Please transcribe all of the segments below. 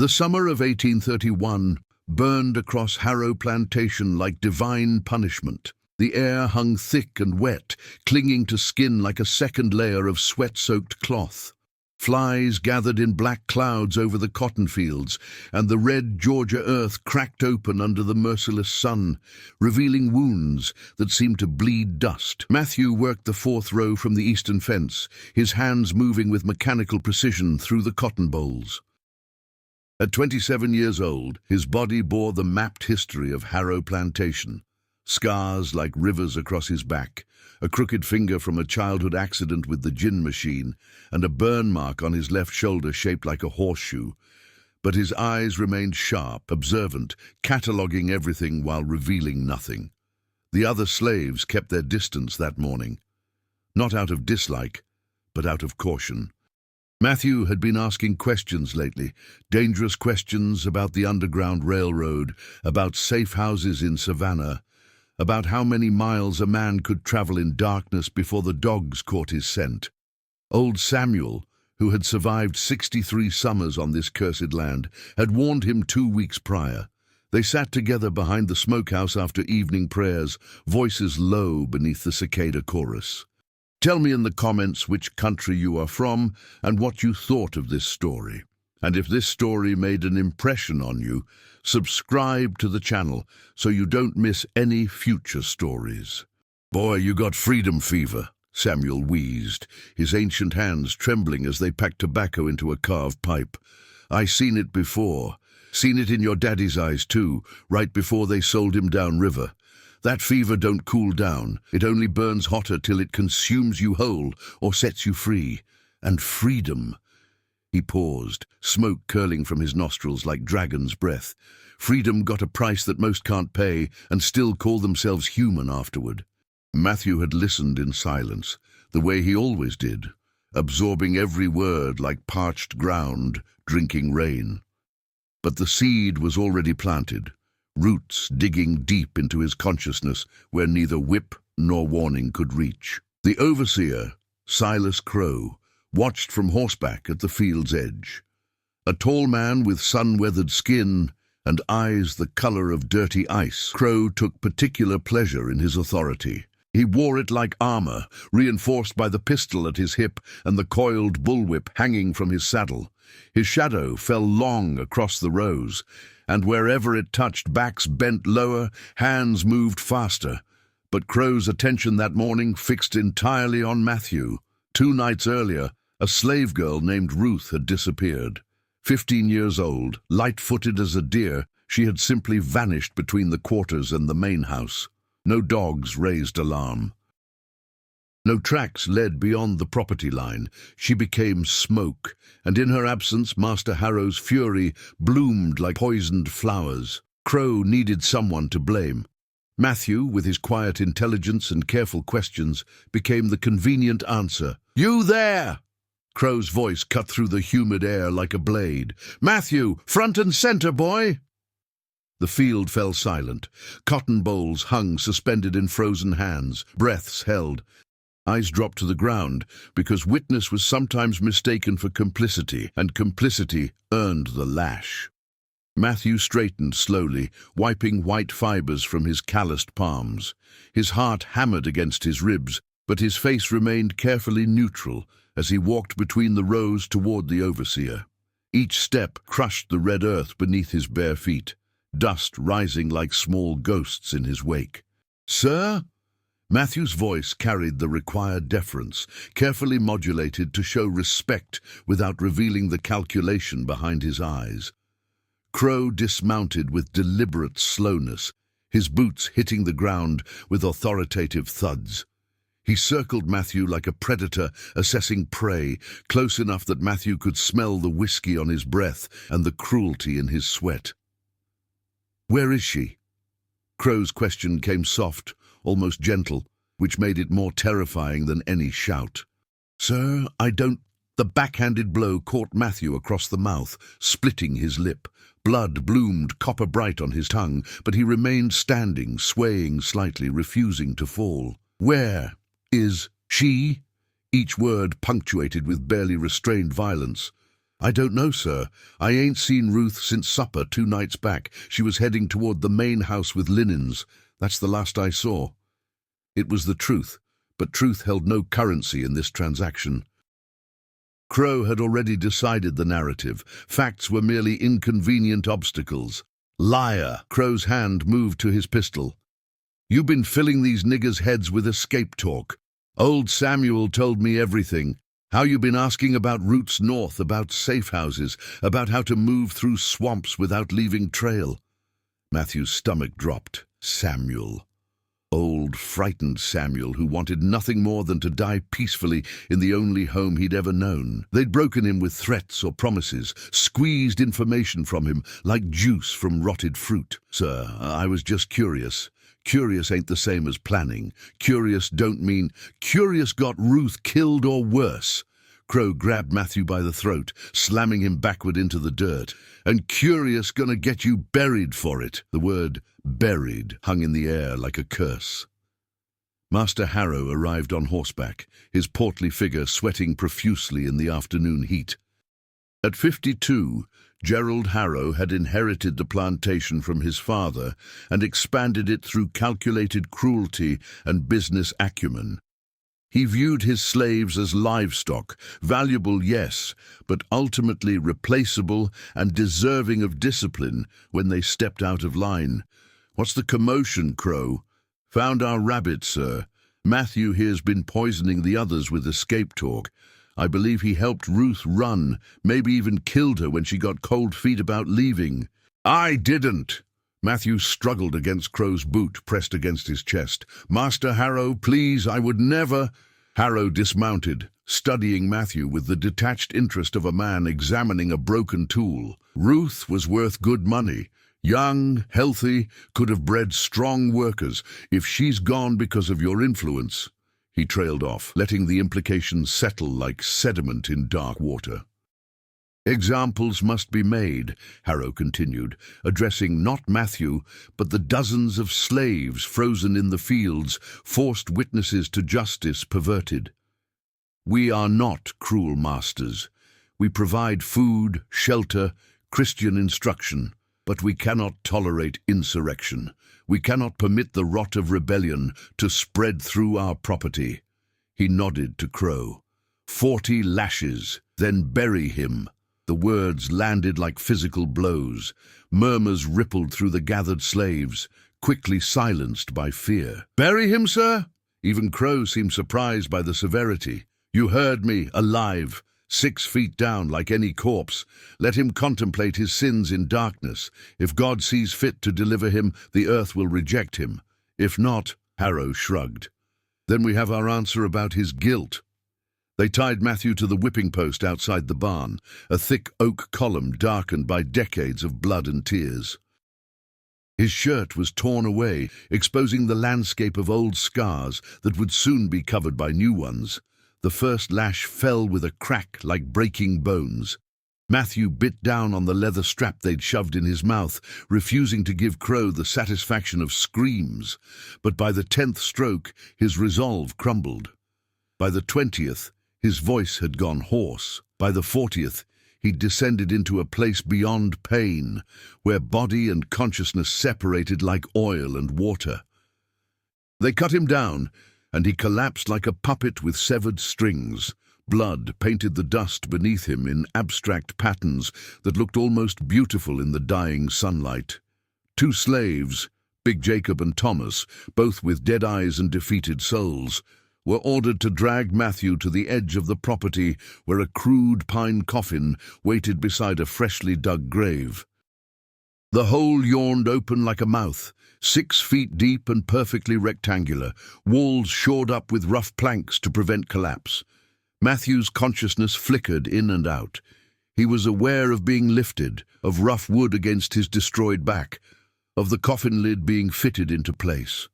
The summer of 1831 burned across Harrow Plantation like divine punishment. The air hung thick and wet, clinging to skin like a second layer of sweat-soaked cloth. Flies gathered in black clouds over the cotton fields, and the red Georgia earth cracked open under the merciless sun, revealing wounds that seemed to bleed dust. Matthew worked the fourth row from the eastern fence, his hands moving with mechanical precision through the cotton bolls. At 27 years old, his body bore the mapped history of Harrow Plantation. Scars like rivers across his back, a crooked finger from a childhood accident with the gin machine, and a burn mark on his left shoulder shaped like a horseshoe. But his eyes remained sharp, observant, cataloguing everything while revealing nothing. The other slaves kept their distance that morning, not out of dislike, but out of caution. Matthew had been asking questions lately, dangerous questions about the Underground Railroad, about safe houses in Savannah, about how many miles a man could travel in darkness before the dogs caught his scent. Old Samuel, who had survived 63 summers on this cursed land, had warned him 2 weeks prior. They sat together behind the smokehouse after evening prayers, voices low beneath the cicada chorus. Tell me in the comments which country you are from and what you thought of this story. And if this story made an impression on you, subscribe to the channel so you don't miss any future stories. Boy, you got freedom fever, Samuel wheezed, his ancient hands trembling as they packed tobacco into a carved pipe. I seen it before. Seen it in your daddy's eyes too, right before they sold him downriver. That fever don't cool down. It only burns hotter till it consumes you whole or sets you free. And freedom. He paused, smoke curling from his nostrils like dragon's breath. Freedom got a price that most can't pay and still call themselves human afterward. Matthew had listened in silence, the way he always did, absorbing every word like parched ground, drinking rain. But the seed was already planted, roots digging deep into his consciousness where neither whip nor warning could reach. The overseer, Silas Crow, watched from horseback at the field's edge. A tall man with sun-weathered skin and eyes the color of dirty ice, Crow took particular pleasure in his authority. He wore it like armor, reinforced by the pistol at his hip and the coiled bullwhip hanging from his saddle. His shadow fell long across the rows, and wherever it touched, backs bent lower, hands moved faster. But Crow's attention that morning fixed entirely on Matthew. 2 nights earlier, a slave girl named Ruth had disappeared. 15 years old, light-footed as a deer, she had simply vanished between the quarters and the main house. No dogs raised alarm. No tracks led beyond the property line. She became smoke, and in her absence Master Harrow's fury bloomed like poisoned flowers. Crow needed someone to blame. Matthew, with his quiet intelligence and careful questions, became the convenient answer. "You there!" Crow's voice cut through the humid air like a blade. "Matthew, front and center, boy!" The field fell silent. Cotton bowls hung suspended in frozen hands, breaths held. Eyes dropped to the ground, because witness was sometimes mistaken for complicity, and complicity earned the lash. Matthew straightened slowly, wiping white fibers from his calloused palms. His heart hammered against his ribs, but his face remained carefully neutral as he walked between the rows toward the overseer. Each step crushed the red earth beneath his bare feet, dust rising like small ghosts in his wake. "Sir?" Matthew's voice carried the required deference, carefully modulated to show respect without revealing the calculation behind his eyes. Crow dismounted with deliberate slowness, his boots hitting the ground with authoritative thuds. He circled Matthew like a predator assessing prey, close enough that Matthew could smell the whiskey on his breath and the cruelty in his sweat. "Where is she?" Crow's question came soft, almost gentle, which made it more terrifying than any shout. "Sir, I don't—" The backhanded blow caught Matthew across the mouth, splitting his lip. Blood bloomed copper-bright on his tongue, but he remained standing, swaying slightly, refusing to fall. "Where is she?" Each word punctuated with barely restrained violence. I don't know, sir. I ain't seen Ruth since supper 2 nights back. She was heading toward the main house with linens. That's the last I saw. It was the truth, but truth held no currency in this transaction. Crow had already decided the narrative. Facts were merely inconvenient obstacles. Liar! Crow's hand moved to his pistol. You've been filling these niggers' heads with escape talk. Old Samuel told me everything. How you been asking about routes north, about safe houses, about how to move through swamps without leaving trail. Matthew's stomach dropped. Samuel. Old, frightened Samuel, who wanted nothing more than to die peacefully in the only home he'd ever known. They'd broken him with threats or promises, squeezed information from him like juice from rotted fruit. Sir, I was just curious. Curious ain't the same as planning. Curious don't mean... Curious got Ruth killed or worse. Crow grabbed Matthew by the throat, slamming him backward into the dirt. And curious gonna get you buried for it. The word buried hung in the air like a curse. Master Harrow arrived on horseback, his portly figure sweating profusely in the afternoon heat. At 52, Gerald Harrow had inherited the plantation from his father and expanded it through calculated cruelty and business acumen. He viewed his slaves as livestock, valuable, yes, but ultimately replaceable and deserving of discipline when they stepped out of line. What's the commotion, Crow? Found our rabbit, sir. Matthew here's been poisoning the others with escape talk. I believe he helped Ruth run, maybe even killed her when she got cold feet about leaving. I didn't! Matthew struggled against Crow's boot, pressed against his chest. Master Harrow, please, I would never... Harrow dismounted, studying Matthew with the detached interest of a man examining a broken tool. Ruth was worth good money. Young, healthy, could have bred strong workers. If she's gone because of your influence... He trailed off, letting the implications settle like sediment in dark water. Examples must be made, Harrow continued, addressing not Matthew, but the dozens of slaves frozen in the fields, forced witnesses to justice perverted. We are not cruel masters. We provide food, shelter, Christian instruction, but we cannot tolerate insurrection. We cannot permit the rot of rebellion to spread through our property. He nodded to Crow. 40 lashes, then bury him. The words landed like physical blows. Murmurs rippled through the gathered slaves, quickly silenced by fear. Bury him, sir? Even Crow seemed surprised by the severity. You heard me, alive, 6 feet down like any corpse. Let him contemplate his sins in darkness. If God sees fit to deliver him, the earth will reject him. If not, Harrow shrugged. Then we have our answer about his guilt. They tied Matthew to the whipping post outside the barn, a thick oak column darkened by decades of blood and tears. His shirt was torn away, exposing the landscape of old scars that would soon be covered by new ones. The first lash fell with a crack like breaking bones. Matthew bit down on the leather strap they'd shoved in his mouth, refusing to give Crow the satisfaction of screams. But by the 10th stroke, his resolve crumbled. By the 20th, his voice had gone hoarse. By the 40th, he'd descended into a place beyond pain, where body and consciousness separated like oil and water. They cut him down, and he collapsed like a puppet with severed strings. Blood painted the dust beneath him in abstract patterns that looked almost beautiful in the dying sunlight. 2 slaves, Big Jacob and Thomas, both with dead eyes and defeated souls, were ordered to drag Matthew to the edge of the property where a crude pine coffin waited beside a freshly dug grave. The hole yawned open like a mouth, 6 feet deep and perfectly rectangular, walls shored up with rough planks to prevent collapse. Matthew's consciousness flickered in and out. He was aware of being lifted, of rough wood against his destroyed back, of the coffin lid being fitted into place.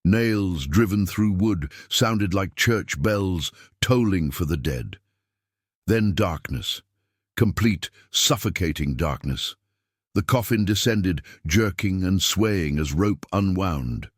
Nails driven through wood sounded like church bells tolling for the dead. Then darkness, complete, suffocating darkness. The coffin descended, jerking and swaying as rope unwound.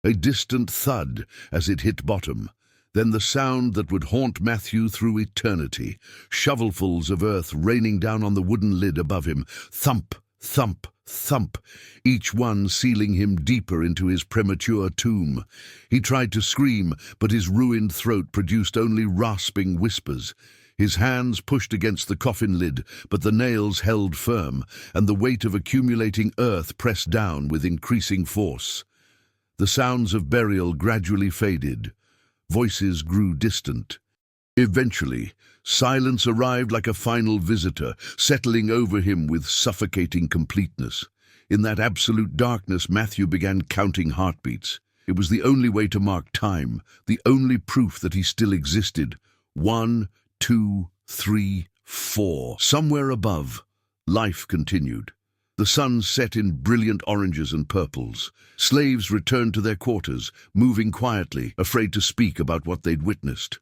A distant thud as it hit bottom, Then the sound that would haunt Matthew through eternity, shovelfuls of earth raining down on the wooden lid above him, thump, thump, thump, each one sealing him deeper into his premature tomb. He tried to scream, but his ruined throat produced only rasping whispers. His hands pushed against the coffin lid, but the nails held firm, and the weight of accumulating earth pressed down with increasing force. The sounds of burial gradually faded. Voices grew distant. Eventually, silence arrived like a final visitor, settling over him with suffocating completeness. In that absolute darkness, Matthew began counting heartbeats. It was the only way to mark time, the only proof that he still existed. 1, 2, 3, 4. Somewhere above, life continued. The sun set in brilliant oranges and purples. Slaves returned to their quarters, moving quietly, afraid to speak about what they'd witnessed.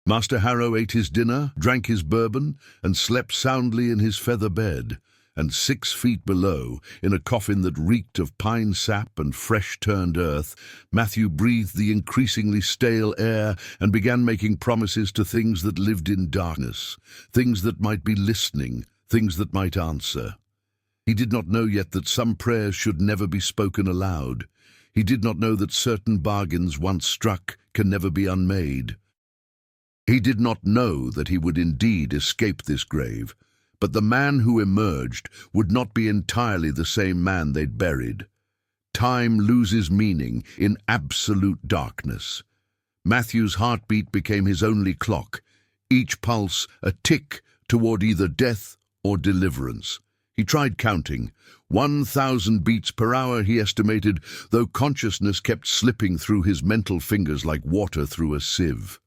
Master Harrow ate his dinner, drank his bourbon, and slept soundly in his feather bed. And 6 feet below, in a coffin that reeked of pine sap and fresh-turned earth, Matthew breathed the increasingly stale air and began making promises to things that lived in darkness, things that might be listening, things that might answer. He did not know yet that some prayers should never be spoken aloud. He did not know that certain bargains once struck can never be unmade. He did not know that he would indeed escape this grave, but the man who emerged would not be entirely the same man they'd buried. Time loses meaning in absolute darkness. Matthew's heartbeat became his only clock, each pulse a tick toward either death or deliverance. He tried counting. 1,000 beats per hour, he estimated, though consciousness kept slipping through his mental fingers like water through a sieve.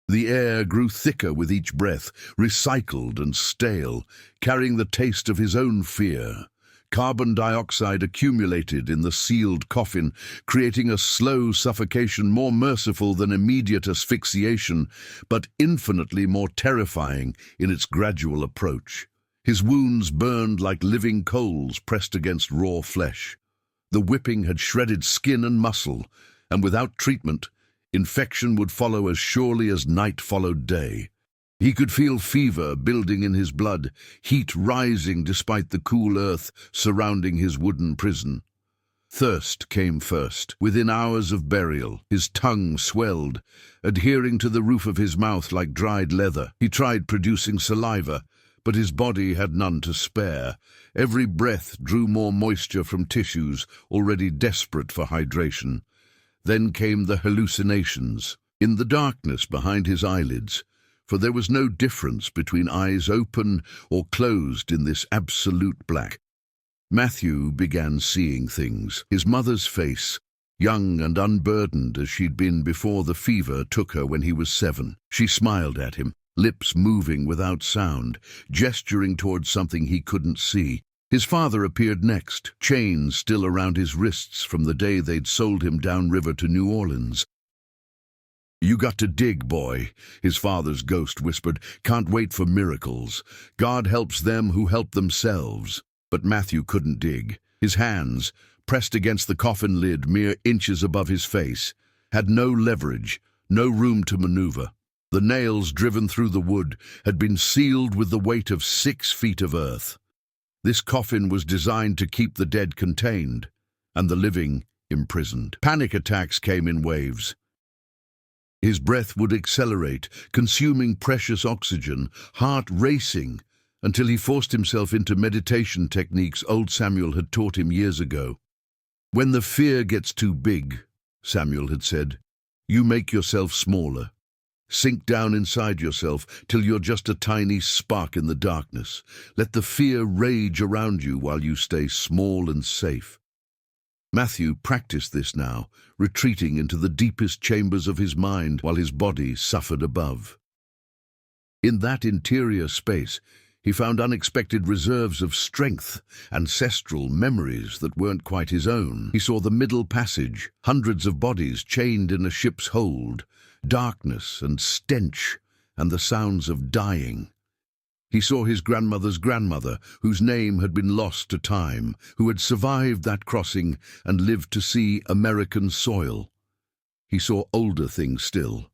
The air grew thicker with each breath, recycled and stale, carrying the taste of his own fear. Carbon dioxide accumulated in the sealed coffin, creating a slow suffocation more merciful than immediate asphyxiation, but infinitely more terrifying in its gradual approach. His wounds burned like living coals pressed against raw flesh. The whipping had shredded skin and muscle, and without treatment, infection would follow as surely as night followed day. He could feel fever building in his blood, heat rising despite the cool earth surrounding his wooden prison. Thirst came first. Within hours of burial, his tongue swelled, adhering to the roof of his mouth like dried leather. He tried producing saliva, but his body had none to spare. Every breath drew more moisture from tissues already desperate for hydration. Then came the hallucinations, in the darkness behind his eyelids, for there was no difference between eyes open or closed in this absolute black. Matthew began seeing things. His mother's face, young and unburdened as she'd been before the fever took her when he was 7. She smiled at him, lips moving without sound, gesturing towards something he couldn't see. His father appeared next, chains still around his wrists from the day they'd sold him downriver to New Orleans. "You got to dig, boy," his father's ghost whispered. "Can't wait for miracles. God helps them who help themselves." But Matthew couldn't dig. His hands, pressed against the coffin lid mere inches above his face, had no leverage, no room to maneuver. The nails driven through the wood had been sealed with the weight of 6 feet of earth. This coffin was designed to keep the dead contained and the living imprisoned. Panic attacks came in waves. His breath would accelerate, consuming precious oxygen, heart racing, until he forced himself into meditation techniques old Samuel had taught him years ago. "When the fear gets too big," Samuel had said, "you make yourself smaller. Sink down inside yourself till you're just a tiny spark in the darkness. Let the fear rage around you while you stay small and safe." Matthew practiced this now, retreating into the deepest chambers of his mind while his body suffered above. In that interior space, he found unexpected reserves of strength, ancestral memories that weren't quite his own. He saw the middle passage, hundreds of bodies chained in a ship's hold, darkness and stench, and the sounds of dying. He saw his grandmother's grandmother, whose name had been lost to time, who had survived that crossing and lived to see American soil. He saw older things still.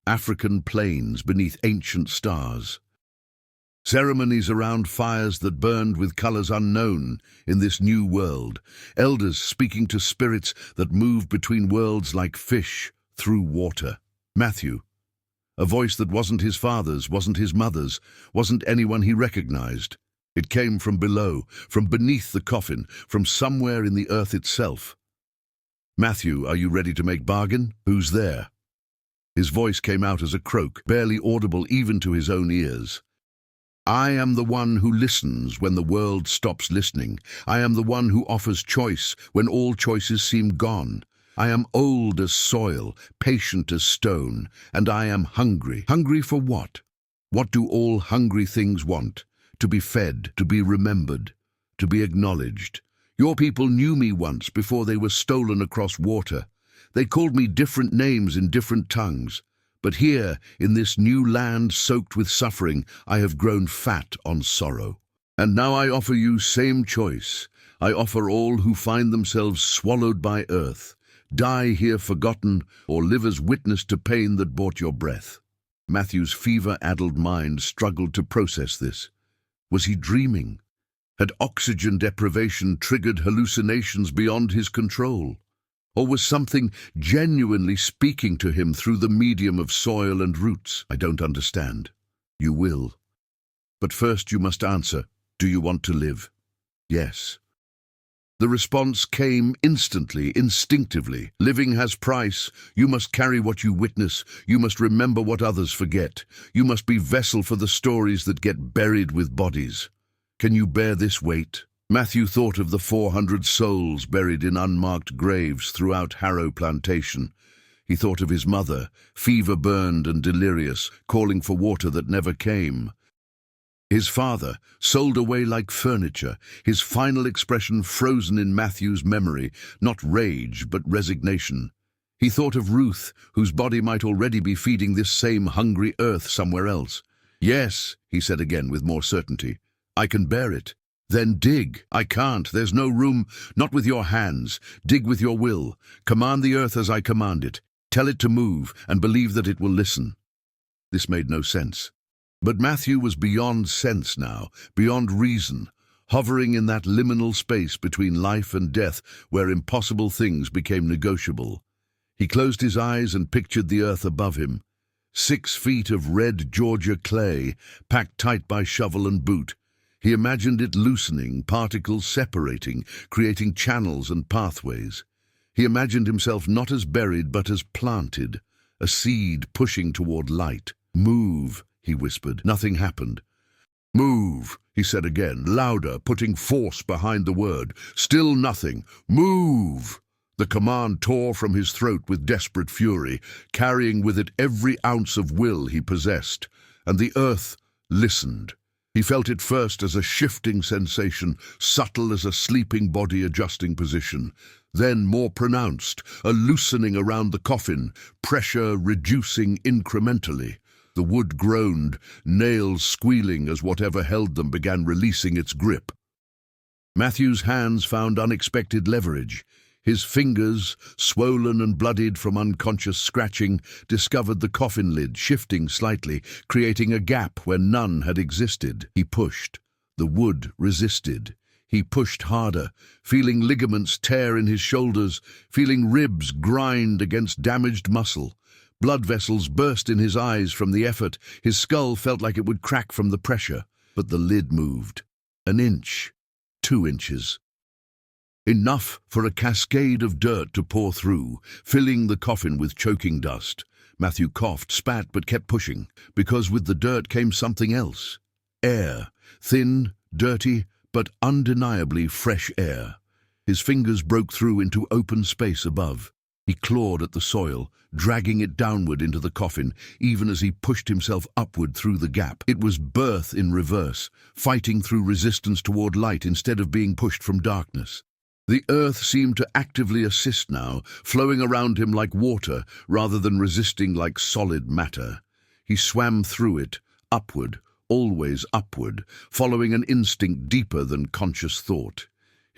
African plains beneath ancient stars. Ceremonies around fires that burned with colors unknown in this new world. Elders speaking to spirits that moved between worlds like fish through water. Matthew. A voice that wasn't his father's, wasn't his mother's, wasn't anyone he recognized. It came from below, from beneath the coffin, from somewhere in the earth itself. Matthew, are you ready to make bargain? Who's there? His voice came out as a croak, barely audible even to his own ears. I am the one who listens when the world stops listening. I am the one who offers choice when all choices seem gone. I am old as soil, patient as stone, and I am hungry. Hungry for what? What do all hungry things want? To be fed, to be remembered, to be acknowledged. Your people knew me once before they were stolen across water. They called me different names in different tongues. But here, in this new land soaked with suffering, I have grown fat on sorrow. And now I offer you same choice. I offer all who find themselves swallowed by earth. Die here forgotten, or live as witness to pain that bought your breath. Matthew's fever-addled mind struggled to process this. Was he dreaming? Had oxygen deprivation triggered hallucinations beyond his control? Or was something genuinely speaking to him through the medium of soil and roots? I don't understand. You will. But first you must answer, do you want to live? Yes. The response came instantly, instinctively. Living has price. You must carry what you witness. You must remember what others forget. You must be vessel for the stories that get buried with bodies. Can you bear this weight? Matthew thought of the 400 souls buried in unmarked graves throughout Harrow Plantation. He thought of his mother, fever-burned and delirious, calling for water that never came. His father, sold away like furniture, his final expression frozen in Matthew's memory, not rage but resignation. He thought of Ruth, whose body might already be feeding this same hungry earth somewhere else. Yes, he said again with more certainty, I can bear it. Then dig. I can't. There's no room. Not with your hands. Dig with your will. Command the earth as I command it. Tell it to move, and believe that it will listen. This made no sense. But Matthew was beyond sense now, beyond reason, hovering in that liminal space between life and death where impossible things became negotiable. He closed his eyes and pictured the earth above him. 6 feet of red Georgia clay, packed tight by shovel and boot. He imagined it loosening, particles separating, creating channels and pathways. He imagined himself not as buried but as planted, a seed pushing toward light. Move, he whispered. Nothing happened. Move, he said again, louder, putting force behind the word. Still nothing. Move! The command tore from his throat with desperate fury, carrying with it every ounce of will he possessed. And the earth listened. He felt it first as a shifting sensation, subtle as a sleeping body adjusting position. Then more pronounced, a loosening around the coffin, pressure reducing incrementally. The wood groaned, nails squealing as whatever held them began releasing its grip. Matthew's hands found unexpected leverage. His fingers, swollen and bloodied from unconscious scratching, discovered the coffin lid shifting slightly, creating a gap where none had existed. He pushed. The wood resisted. He pushed harder, feeling ligaments tear in his shoulders, feeling ribs grind against damaged muscle. Blood vessels burst in his eyes from the effort. His skull felt like it would crack from the pressure. But the lid moved. 1 inch. 2 inches. Enough for a cascade of dirt to pour through, filling the coffin with choking dust. Matthew coughed, spat, but kept pushing, because with the dirt came something else. Air. Thin, dirty, but undeniably fresh air. His fingers broke through into open space above. He clawed at the soil, dragging it downward into the coffin, even as he pushed himself upward through the gap. It was birth in reverse, fighting through resistance toward light instead of being pushed from darkness. The earth seemed to actively assist now, flowing around him like water rather than resisting like solid matter. He swam through it, upward, always upward, following an instinct deeper than conscious thought.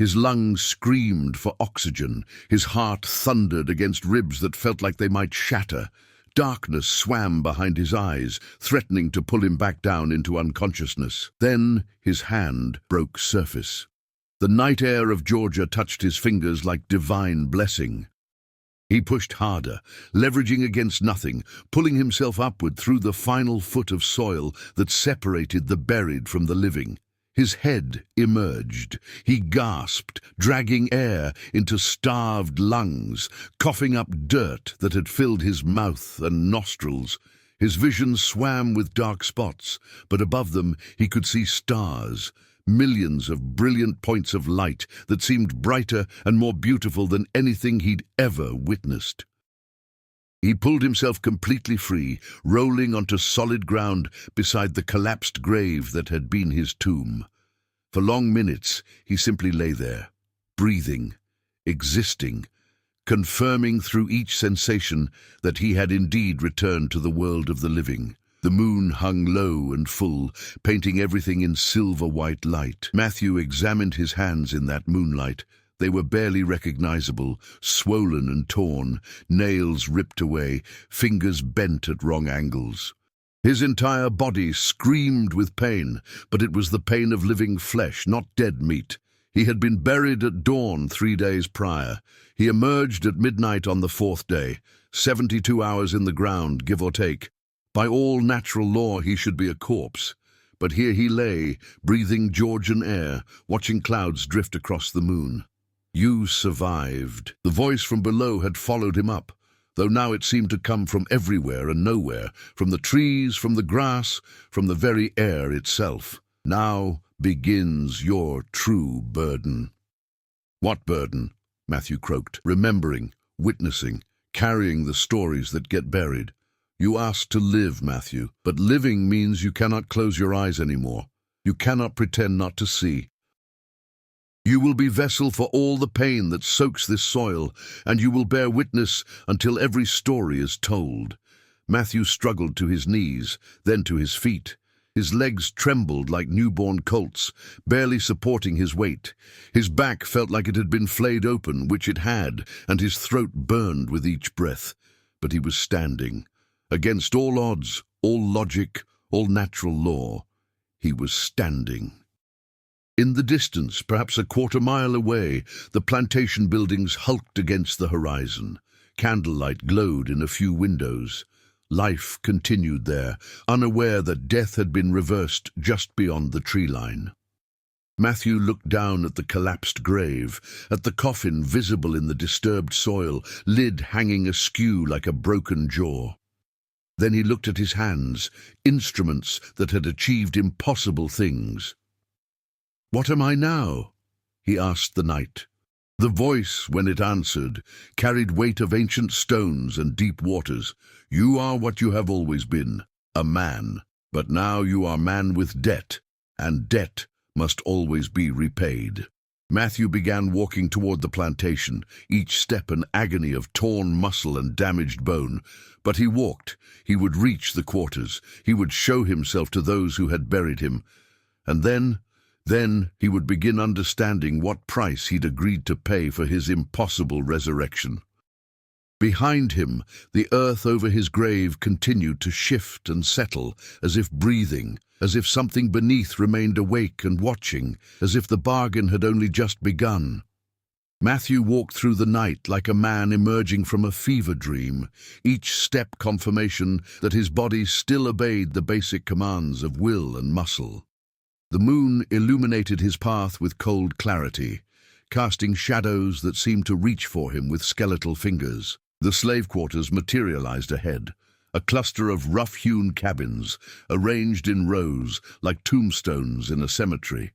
His lungs screamed for oxygen. His heart thundered against ribs that felt like they might shatter. Darkness swam behind his eyes, threatening to pull him back down into unconsciousness. Then his hand broke surface. The night air of Georgia touched his fingers like divine blessing. He pushed harder, leveraging against nothing, pulling himself upward through the final foot of soil that separated the buried from the living. His head emerged. He gasped, dragging air into starved lungs, coughing up dirt that had filled his mouth and nostrils. His vision swam with dark spots, but above them he could see stars, millions of brilliant points of light that seemed brighter and more beautiful than anything he'd ever witnessed. He pulled himself completely free, rolling onto solid ground beside the collapsed grave that had been his tomb. For long minutes, he simply lay there, breathing, existing, confirming through each sensation that he had indeed returned to the world of the living. The moon hung low and full, painting everything in silver-white light. Matthew examined his hands in that moonlight. They were barely recognizable, swollen and torn, nails ripped away, fingers bent at wrong angles. His entire body screamed with pain, but it was the pain of living flesh, not dead meat. He had been buried at dawn 3 days prior. He emerged at midnight on the 4th day, 72 hours in the ground, give or take. By all natural law, he should be a corpse. But here he lay, breathing Georgian air, watching clouds drift across the moon. "You survived." The voice from below had followed him up, though now it seemed to come from everywhere and nowhere, from the trees, from the grass, from the very air itself. "Now begins your true burden." "What burden?" Matthew croaked, remembering, witnessing, carrying the stories that get buried. "You asked to live, Matthew, but living means you cannot close your eyes anymore. You cannot pretend not to see. You will be vessel for all the pain that soaks this soil, and you will bear witness until every story is told." Matthew struggled to his knees, then to his feet. His legs trembled like newborn colts, barely supporting his weight. His back felt like it had been flayed open, which it had, and his throat burned with each breath. But he was standing. Against all odds, all logic, all natural law, he was standing. In the distance, perhaps a quarter-mile away, the plantation buildings hulked against the horizon. Candlelight glowed in a few windows. Life continued there, unaware that death had been reversed just beyond the tree line. Matthew looked down at the collapsed grave, at the coffin visible in the disturbed soil, lid hanging askew like a broken jaw. Then he looked at his hands, instruments that had achieved impossible things. "What am I now?" he asked the night. The voice, when it answered, carried weight of ancient stones and deep waters. "You are what you have always been, a man. But now you are man with debt, and debt must always be repaid." Matthew began walking toward the plantation, each step an agony of torn muscle and damaged bone. But he walked. He would reach the quarters. He would show himself to those who had buried him. And then he would begin understanding what price he'd agreed to pay for his impossible resurrection. Behind him, the earth over his grave continued to shift and settle, as if breathing, as if something beneath remained awake and watching, as if the bargain had only just begun. Matthew walked through the night like a man emerging from a fever dream, each step confirmation that his body still obeyed the basic commands of will and muscle. The moon illuminated his path with cold clarity, casting shadows that seemed to reach for him with skeletal fingers. The slave quarters materialized ahead, a cluster of rough-hewn cabins, arranged in rows like tombstones in a cemetery.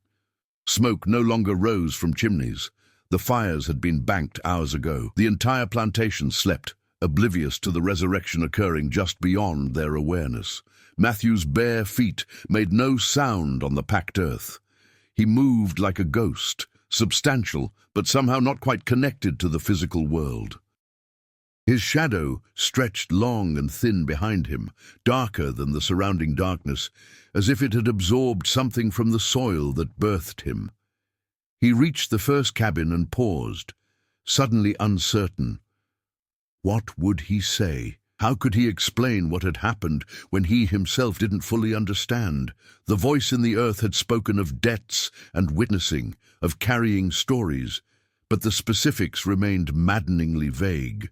Smoke no longer rose from chimneys. The fires had been banked hours ago. The entire plantation slept, oblivious to the resurrection occurring just beyond their awareness. Matthew's bare feet made no sound on the packed earth. He moved like a ghost, substantial, but somehow not quite connected to the physical world. His shadow stretched long and thin behind him, darker than the surrounding darkness, as if it had absorbed something from the soil that birthed him. He reached the first cabin and paused, suddenly uncertain. What would he say? How could he explain what had happened when he himself didn't fully understand? The voice in the earth had spoken of debts and witnessing, of carrying stories, but the specifics remained maddeningly vague.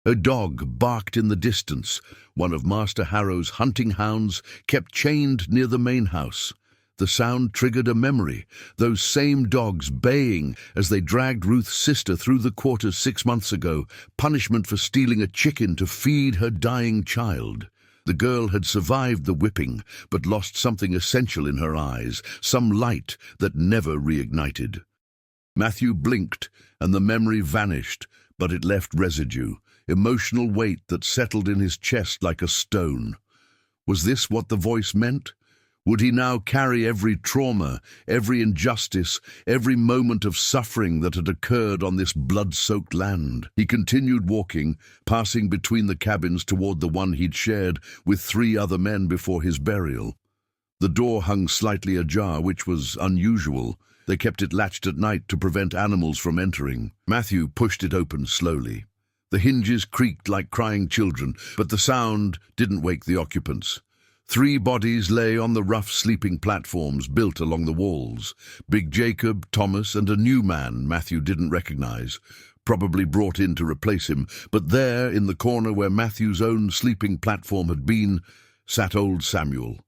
A dog barked in the distance. One of Master Harrow's hunting hounds kept chained near the main house. The sound triggered a memory, those same dogs baying as they dragged Ruth's sister through the quarters 6 months ago, punishment for stealing a chicken to feed her dying child. The girl had survived the whipping, but lost something essential in her eyes, some light that never reignited. Matthew blinked, and the memory vanished, but it left residue, emotional weight that settled in his chest like a stone. Was this what the voice meant? Would he now carry every trauma, every injustice, every moment of suffering that had occurred on this blood-soaked land? He continued walking, passing between the cabins toward the one he'd shared with 3 other men before his burial. The door hung slightly ajar, which was unusual. They kept it latched at night to prevent animals from entering. Matthew pushed it open slowly. The hinges creaked like crying children, but the sound didn't wake the occupants. 3 bodies lay on the rough sleeping platforms built along the walls. Big Jacob, Thomas, and a new man Matthew didn't recognize, probably brought in to replace him. But there, in the corner where Matthew's own sleeping platform had been, sat old Samuel.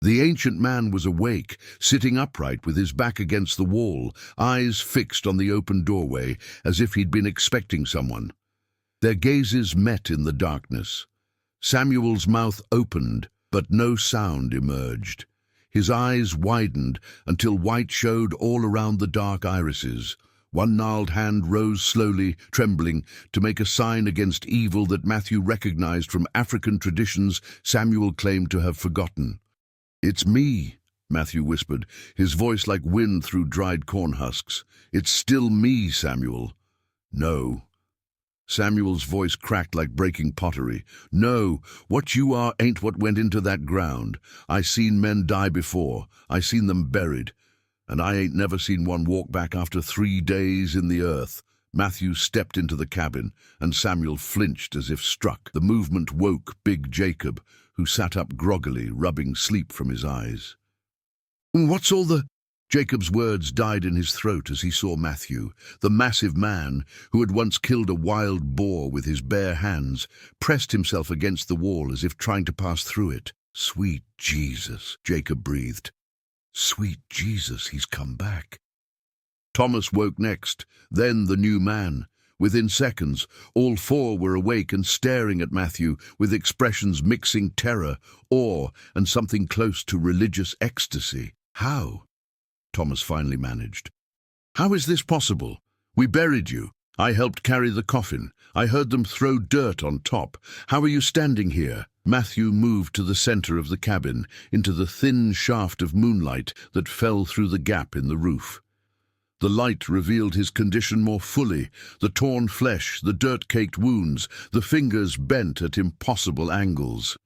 The ancient man was awake, sitting upright with his back against the wall, eyes fixed on the open doorway, as if he'd been expecting someone. Their gazes met in the darkness. Samuel's mouth opened, but no sound emerged. His eyes widened until white showed all around the dark irises. One gnarled hand rose slowly, trembling, to make a sign against evil that Matthew recognized from African traditions Samuel claimed to have forgotten. "It's me," Matthew whispered, his voice like wind through dried corn husks. "It's still me, Samuel." "No." Samuel's voice cracked like breaking pottery. "No, what you are ain't what went into that ground. I seen men die before. I seen them buried. And I ain't never seen one walk back after 3 days in the earth." Matthew stepped into the cabin, and Samuel flinched as if struck. The movement woke Big Jacob, who sat up groggily, rubbing sleep from his eyes. "What's all the—" Jacob's words died in his throat as he saw Matthew, the massive man who had once killed a wild boar with his bare hands, pressed himself against the wall as if trying to pass through it. "Sweet Jesus," Jacob breathed. "Sweet Jesus, he's come back." Thomas woke next, then the new man. Within seconds, all 4 were awake and staring at Matthew with expressions mixing terror, awe, and something close to religious ecstasy. "How?" Thomas finally managed. "How is this possible? We buried you. I helped carry the coffin. I heard them throw dirt on top. How are you standing here?" Matthew moved to the center of the cabin, into the thin shaft of moonlight that fell through the gap in the roof. The light revealed his condition more fully, the torn flesh, the dirt-caked wounds, the fingers bent at impossible angles.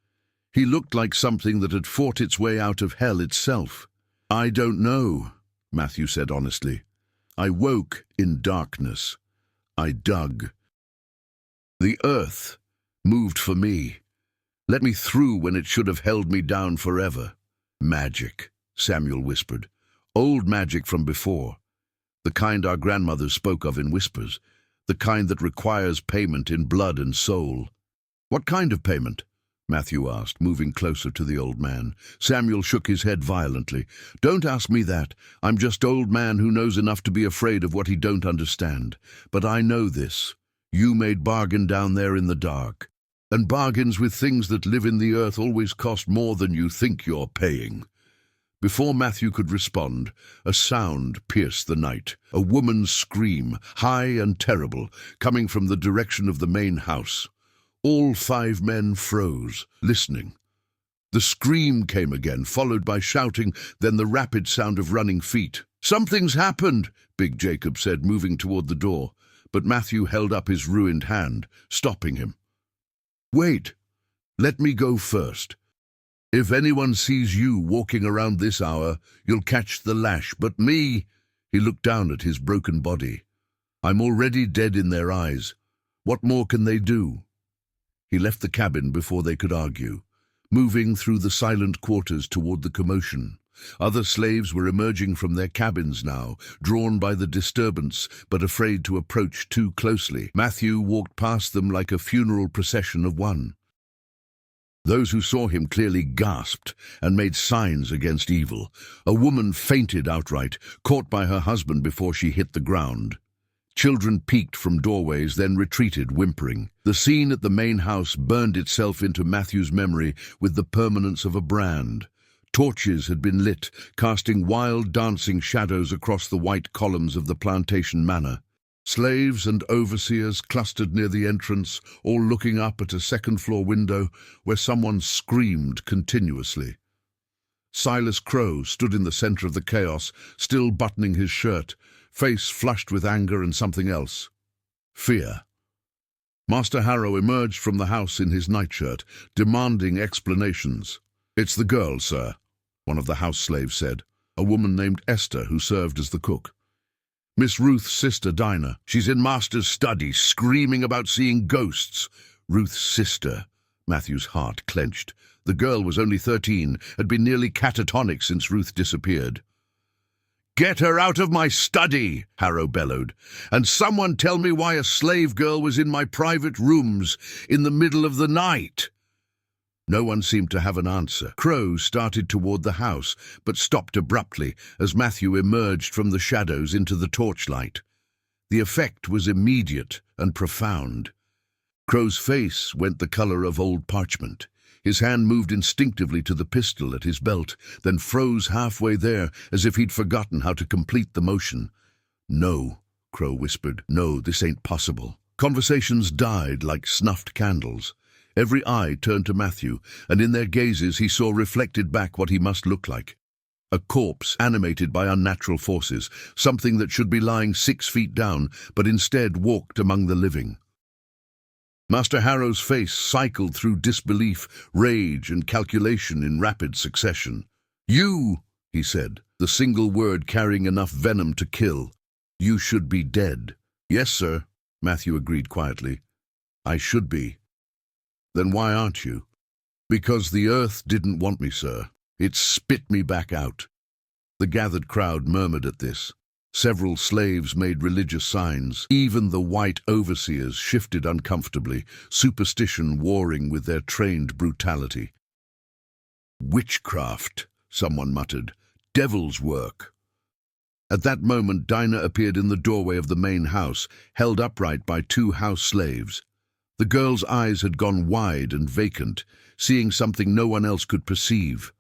He looked like something that had fought its way out of hell itself. "I don't know," Matthew said honestly. "I woke in darkness. I dug. The earth moved for me. Let me through when it should have held me down forever." "Magic," Samuel whispered. "Old magic from before. The kind our grandmothers spoke of in whispers. The kind that requires payment in blood and soul." "What kind of payment?" Matthew asked, moving closer to the old man. Samuel shook his head violently. "Don't ask me that. I'm just old man who knows enough to be afraid of what he don't understand. But I know this. You made bargain down there in the dark. And bargains with things that live in the earth always cost more than you think you're paying." Before Matthew could respond, a sound pierced the night. A woman's scream, high and terrible, coming from the direction of the main house. All 5 men froze, listening. The scream came again, followed by shouting, then the rapid sound of running feet. "Something's happened," Big Jacob said, moving toward the door, but Matthew held up his ruined hand, stopping him. "Wait. Let me go first. If anyone sees you walking around this hour, you'll catch the lash, but me, He looked down at his broken body. I'm already dead in their eyes. What more can they do? He left the cabin before they could argue, moving through the silent quarters toward the commotion. Other slaves were emerging from their cabins now, drawn by the disturbance, but afraid to approach too closely. Matthew walked past them like a funeral procession of one. Those who saw him clearly gasped and made signs against evil. A woman fainted outright, caught by her husband before she hit the ground. Children peeked from doorways, then retreated, whimpering. The scene at the main house burned itself into Matthew's memory with the permanence of a brand. Torches had been lit, casting wild dancing shadows across the white columns of the plantation manor. Slaves and overseers clustered near the entrance, all looking up at a second-floor window where someone screamed continuously. Silas Crow stood in the center of the chaos, still buttoning his shirt, face flushed with anger and something else. Fear. Master Harrow emerged from the house in his nightshirt, demanding explanations. "It's the girl, sir," one of the house slaves said, a woman named Esther who served as the cook. "Miss Ruth's sister, Dinah. She's in Master's study, screaming about seeing ghosts." Ruth's sister. Matthew's heart clenched. The girl was only 13, had been nearly catatonic since Ruth disappeared. "Get her out of my study," Harrow bellowed, "and someone tell me why a slave girl was in my private rooms in the middle of the night." No one seemed to have an answer. Crow started toward the house, but stopped abruptly as Matthew emerged from the shadows into the torchlight. The effect was immediate and profound. Crow's face went the color of old parchment. His hand moved instinctively to the pistol at his belt, then froze halfway there as if he'd forgotten how to complete the motion. "No," Crow whispered. "No, this ain't possible." Conversations died like snuffed candles. Every eye turned to Matthew, and in their gazes he saw reflected back what he must look like. A corpse animated by unnatural forces, something that should be lying 6 feet down, but instead walked among the living. Master Harrow's face cycled through disbelief, rage, and calculation in rapid succession. "You," he said, the single word carrying enough venom to kill. "You should be dead." "Yes, sir," Matthew agreed quietly. "I should be." "Then why aren't you?" "Because the earth didn't want me, sir. It spit me back out." The gathered crowd murmured at this. Several slaves made religious signs. Even the white overseers shifted uncomfortably, superstition warring with their trained brutality. "Witchcraft," someone muttered. "Devil's work." At that moment, Dinah appeared in the doorway of the main house, held upright by 2 house slaves. The girl's eyes had gone wide and vacant, seeing something no one else could perceive.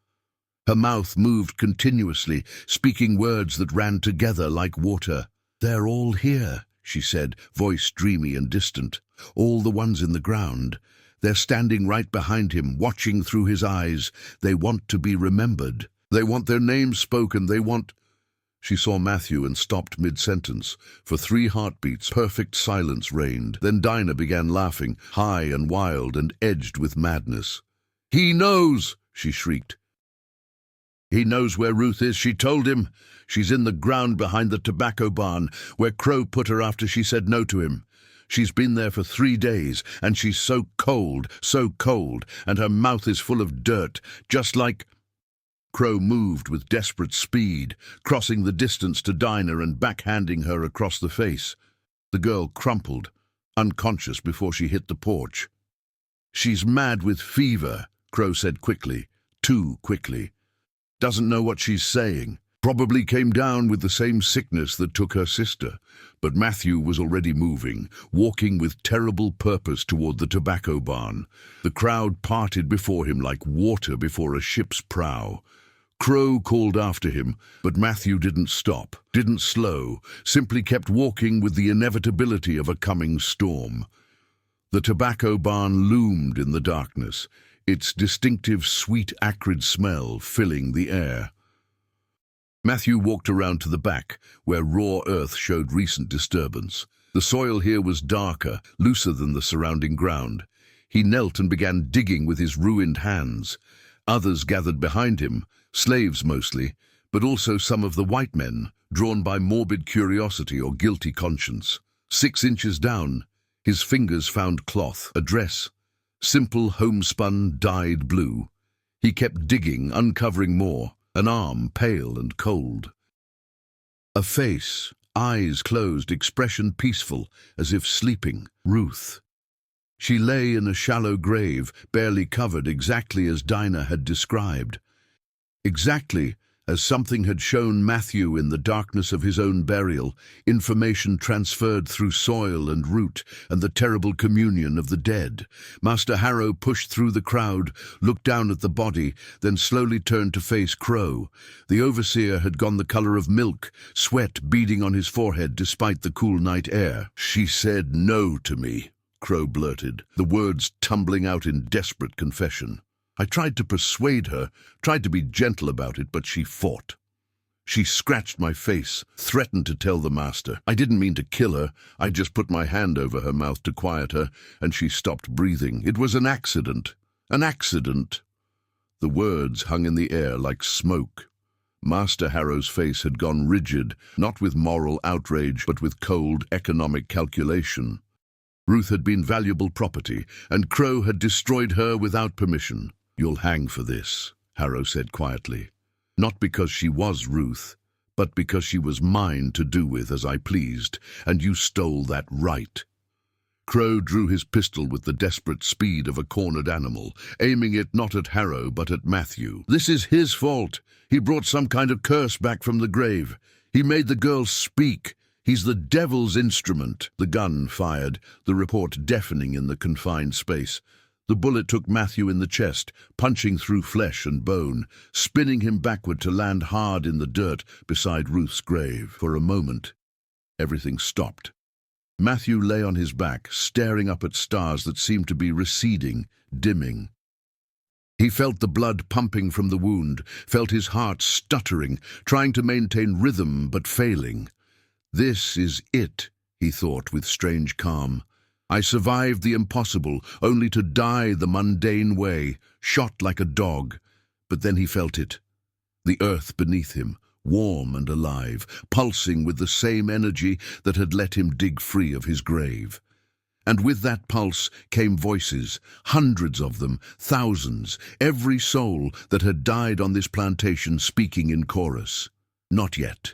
Her mouth moved continuously, speaking words that ran together like water. "They're all here," she said, voice dreamy and distant. "All the ones in the ground. They're standing right behind him, watching through his eyes. They want to be remembered. They want their names spoken. They want—" She saw Matthew and stopped mid-sentence. For 3 heartbeats, perfect silence reigned. Then Dinah began laughing, high and wild and edged with madness. "He knows!" she shrieked. "He knows where Ruth is, she told him. She's in the ground behind the tobacco barn, where Crow put her after she said no to him. She's been there for 3 days, and she's so cold, and her mouth is full of dirt, just like—" Crow moved with desperate speed, crossing the distance to Dinah and backhanding her across the face. The girl crumpled, unconscious before she hit the porch. "She's mad with fever," Crow said quickly, too quickly. "Doesn't know what she's saying. Probably came down with the same sickness that took her sister." But Matthew was already moving, walking with terrible purpose toward the tobacco barn. The crowd parted before him like water before a ship's prow. Crow called after him, but Matthew didn't stop, didn't slow, simply kept walking with the inevitability of a coming storm. The tobacco barn loomed in the darkness, its distinctive sweet acrid smell filling the air. Matthew walked around to the back, where raw earth showed recent disturbance. The soil here was darker, looser than the surrounding ground. He knelt and began digging with his ruined hands. Others gathered behind him, slaves mostly, but also some of the white men, drawn by morbid curiosity or guilty conscience. 6 inches down, his fingers found cloth, a dress, simple homespun dyed blue. He kept digging, uncovering more, an arm, pale and cold. A face, eyes closed, expression peaceful, as if sleeping. Ruth. She lay in a shallow grave, barely covered, exactly as Dinah had described. Exactly as something had shown Matthew in the darkness of his own burial, information transferred through soil and root and the terrible communion of the dead. Master Harrow pushed through the crowd, looked down at the body, then slowly turned to face Crow. The overseer had gone the color of milk, sweat beading on his forehead despite the cool night air. "She said no to me," Crow blurted, the words tumbling out in desperate confession. "I tried to persuade her, tried to be gentle about it, but she fought. She scratched my face, threatened to tell the master. I didn't mean to kill her. I just put my hand over her mouth to quiet her, and she stopped breathing. It was an accident. An accident." The words hung in the air like smoke. Master Harrow's face had gone rigid, not with moral outrage, but with cold economic calculation. Ruth had been valuable property, and Crow had destroyed her without permission. "You'll hang for this," Harrow said quietly. "Not because she was Ruth, but because she was mine to do with as I pleased, and you stole that right." Crow drew his pistol with the desperate speed of a cornered animal, aiming it not at Harrow but at Matthew. "This is his fault. He brought some kind of curse back from the grave. He made the girl speak. He's the devil's instrument." The gun fired, the report deafening in the confined space. The bullet took Matthew in the chest, punching through flesh and bone, spinning him backward to land hard in the dirt beside Ruth's grave. For a moment, everything stopped. Matthew lay on his back, staring up at stars that seemed to be receding, dimming. He felt the blood pumping from the wound, felt his heart stuttering, trying to maintain rhythm but failing. "This is it," he thought with strange calm. "I survived the impossible, only to die the mundane way, shot like a dog." But then he felt it. The earth beneath him, warm and alive, pulsing with the same energy that had let him dig free of his grave. And with that pulse came voices, hundreds of them, thousands, every soul that had died on this plantation speaking in chorus. "Not yet.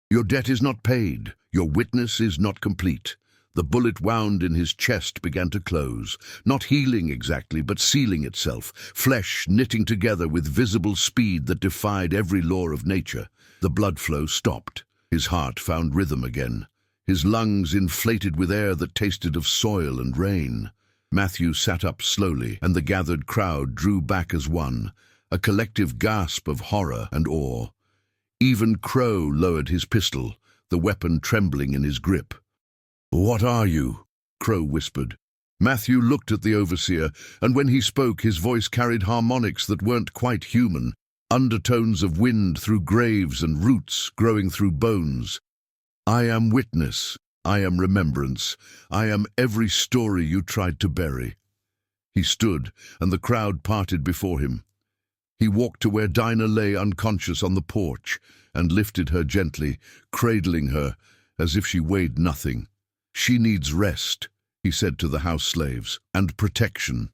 Your debt is not paid. Your witness is not complete." The bullet wound in his chest began to close, not healing exactly, but sealing itself, flesh knitting together with visible speed that defied every law of nature. The blood flow stopped. His heart found rhythm again. His lungs inflated with air that tasted of soil and rain. Matthew sat up slowly, and the gathered crowd drew back as one, a collective gasp of horror and awe. Even Crow lowered his pistol, the weapon trembling in his grip. "What are you?" Crow whispered. Matthew looked at the overseer, and when he spoke, his voice carried harmonics that weren't quite human, undertones of wind through graves and roots growing through bones. "I am witness. I am remembrance. I am every story you tried to bury." He stood, and the crowd parted before him. He walked to where Dinah lay unconscious on the porch and lifted her gently, cradling her as if she weighed nothing. "She needs rest," he said to the house slaves, "and protection.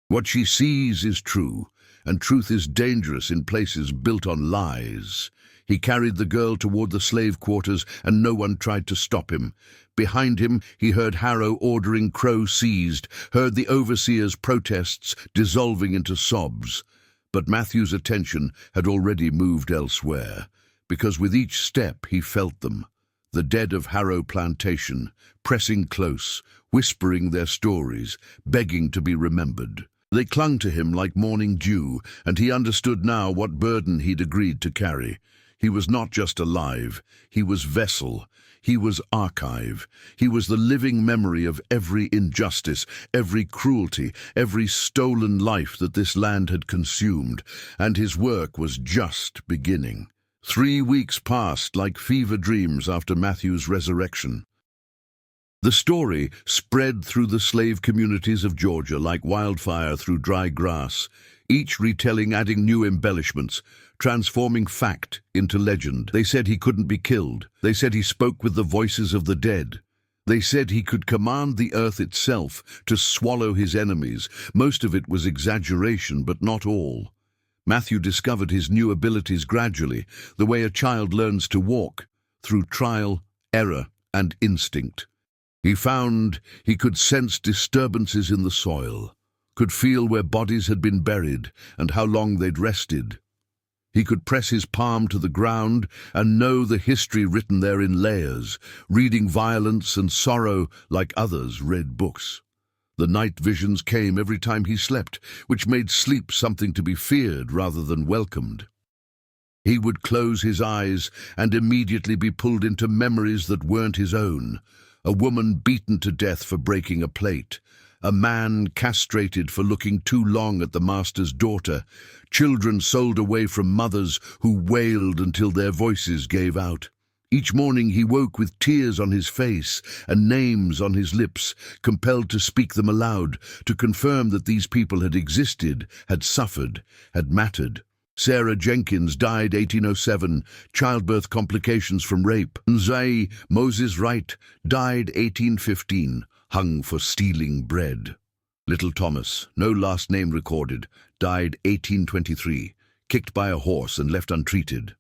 What she sees is true, and truth is dangerous in places built on lies." He carried the girl toward the slave quarters, and no one tried to stop him. Behind him, he heard Harrow ordering Crow seized, heard the overseer's protests dissolving into sobs. But Matthew's attention had already moved elsewhere, because with each step he felt them. The dead of Harrow Plantation, pressing close, whispering their stories, begging to be remembered. They clung to him like morning dew, and he understood now what burden he'd agreed to carry. He was not just alive, he was vessel, he was archive, he was the living memory of every injustice, every cruelty, every stolen life that this land had consumed, and his work was just beginning. 3 weeks passed like fever dreams after Matthew's resurrection. The story spread through the slave communities of Georgia like wildfire through dry grass, each retelling adding new embellishments, transforming fact into legend. They said he couldn't be killed. They said he spoke with the voices of the dead. They said he could command the earth itself to swallow his enemies. Most of it was exaggeration, but not all. Matthew discovered his new abilities gradually, the way a child learns to walk, through trial, error, and instinct. He found he could sense disturbances in the soil, could feel where bodies had been buried and how long they'd rested. He could press his palm to the ground and know the history written there in layers, reading violence and sorrow like others read books. The night visions came every time he slept, which made sleep something to be feared rather than welcomed. He would close his eyes and immediately be pulled into memories that weren't his own. A woman beaten to death for breaking a plate, a man castrated for looking too long at the master's daughter, children sold away from mothers who wailed until their voices gave out. Each morning he woke with tears on his face and names on his lips, compelled to speak them aloud, to confirm that these people had existed, had suffered, had mattered. Sarah Jenkins died 1807, childbirth complications from rape. Nzai Moses Wright died 1815, hung for stealing bread. Little Thomas, no last name recorded, died 1823, kicked by a horse and left untreated.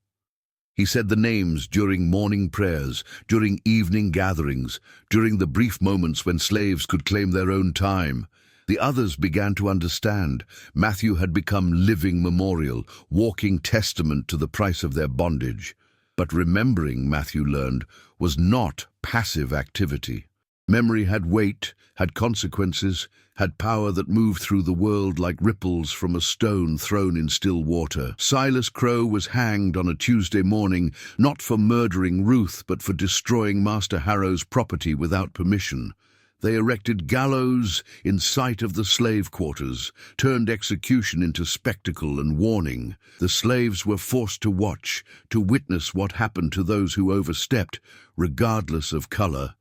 He said the names during morning prayers, during evening gatherings, during the brief moments when slaves could claim their own time. The others began to understand. Matthew had become living memorial, walking testament to the price of their bondage. But remembering, Matthew learned, was not passive activity. Memory had weight, had consequences, had power that moved through the world like ripples from a stone thrown in still water. Silas Crowe was hanged on a Tuesday morning, not for murdering Ruth, but for destroying Master Harrow's property without permission. They erected gallows in sight of the slave quarters, turned execution into spectacle and warning. The slaves were forced to watch, to witness what happened to those who overstepped, regardless of color.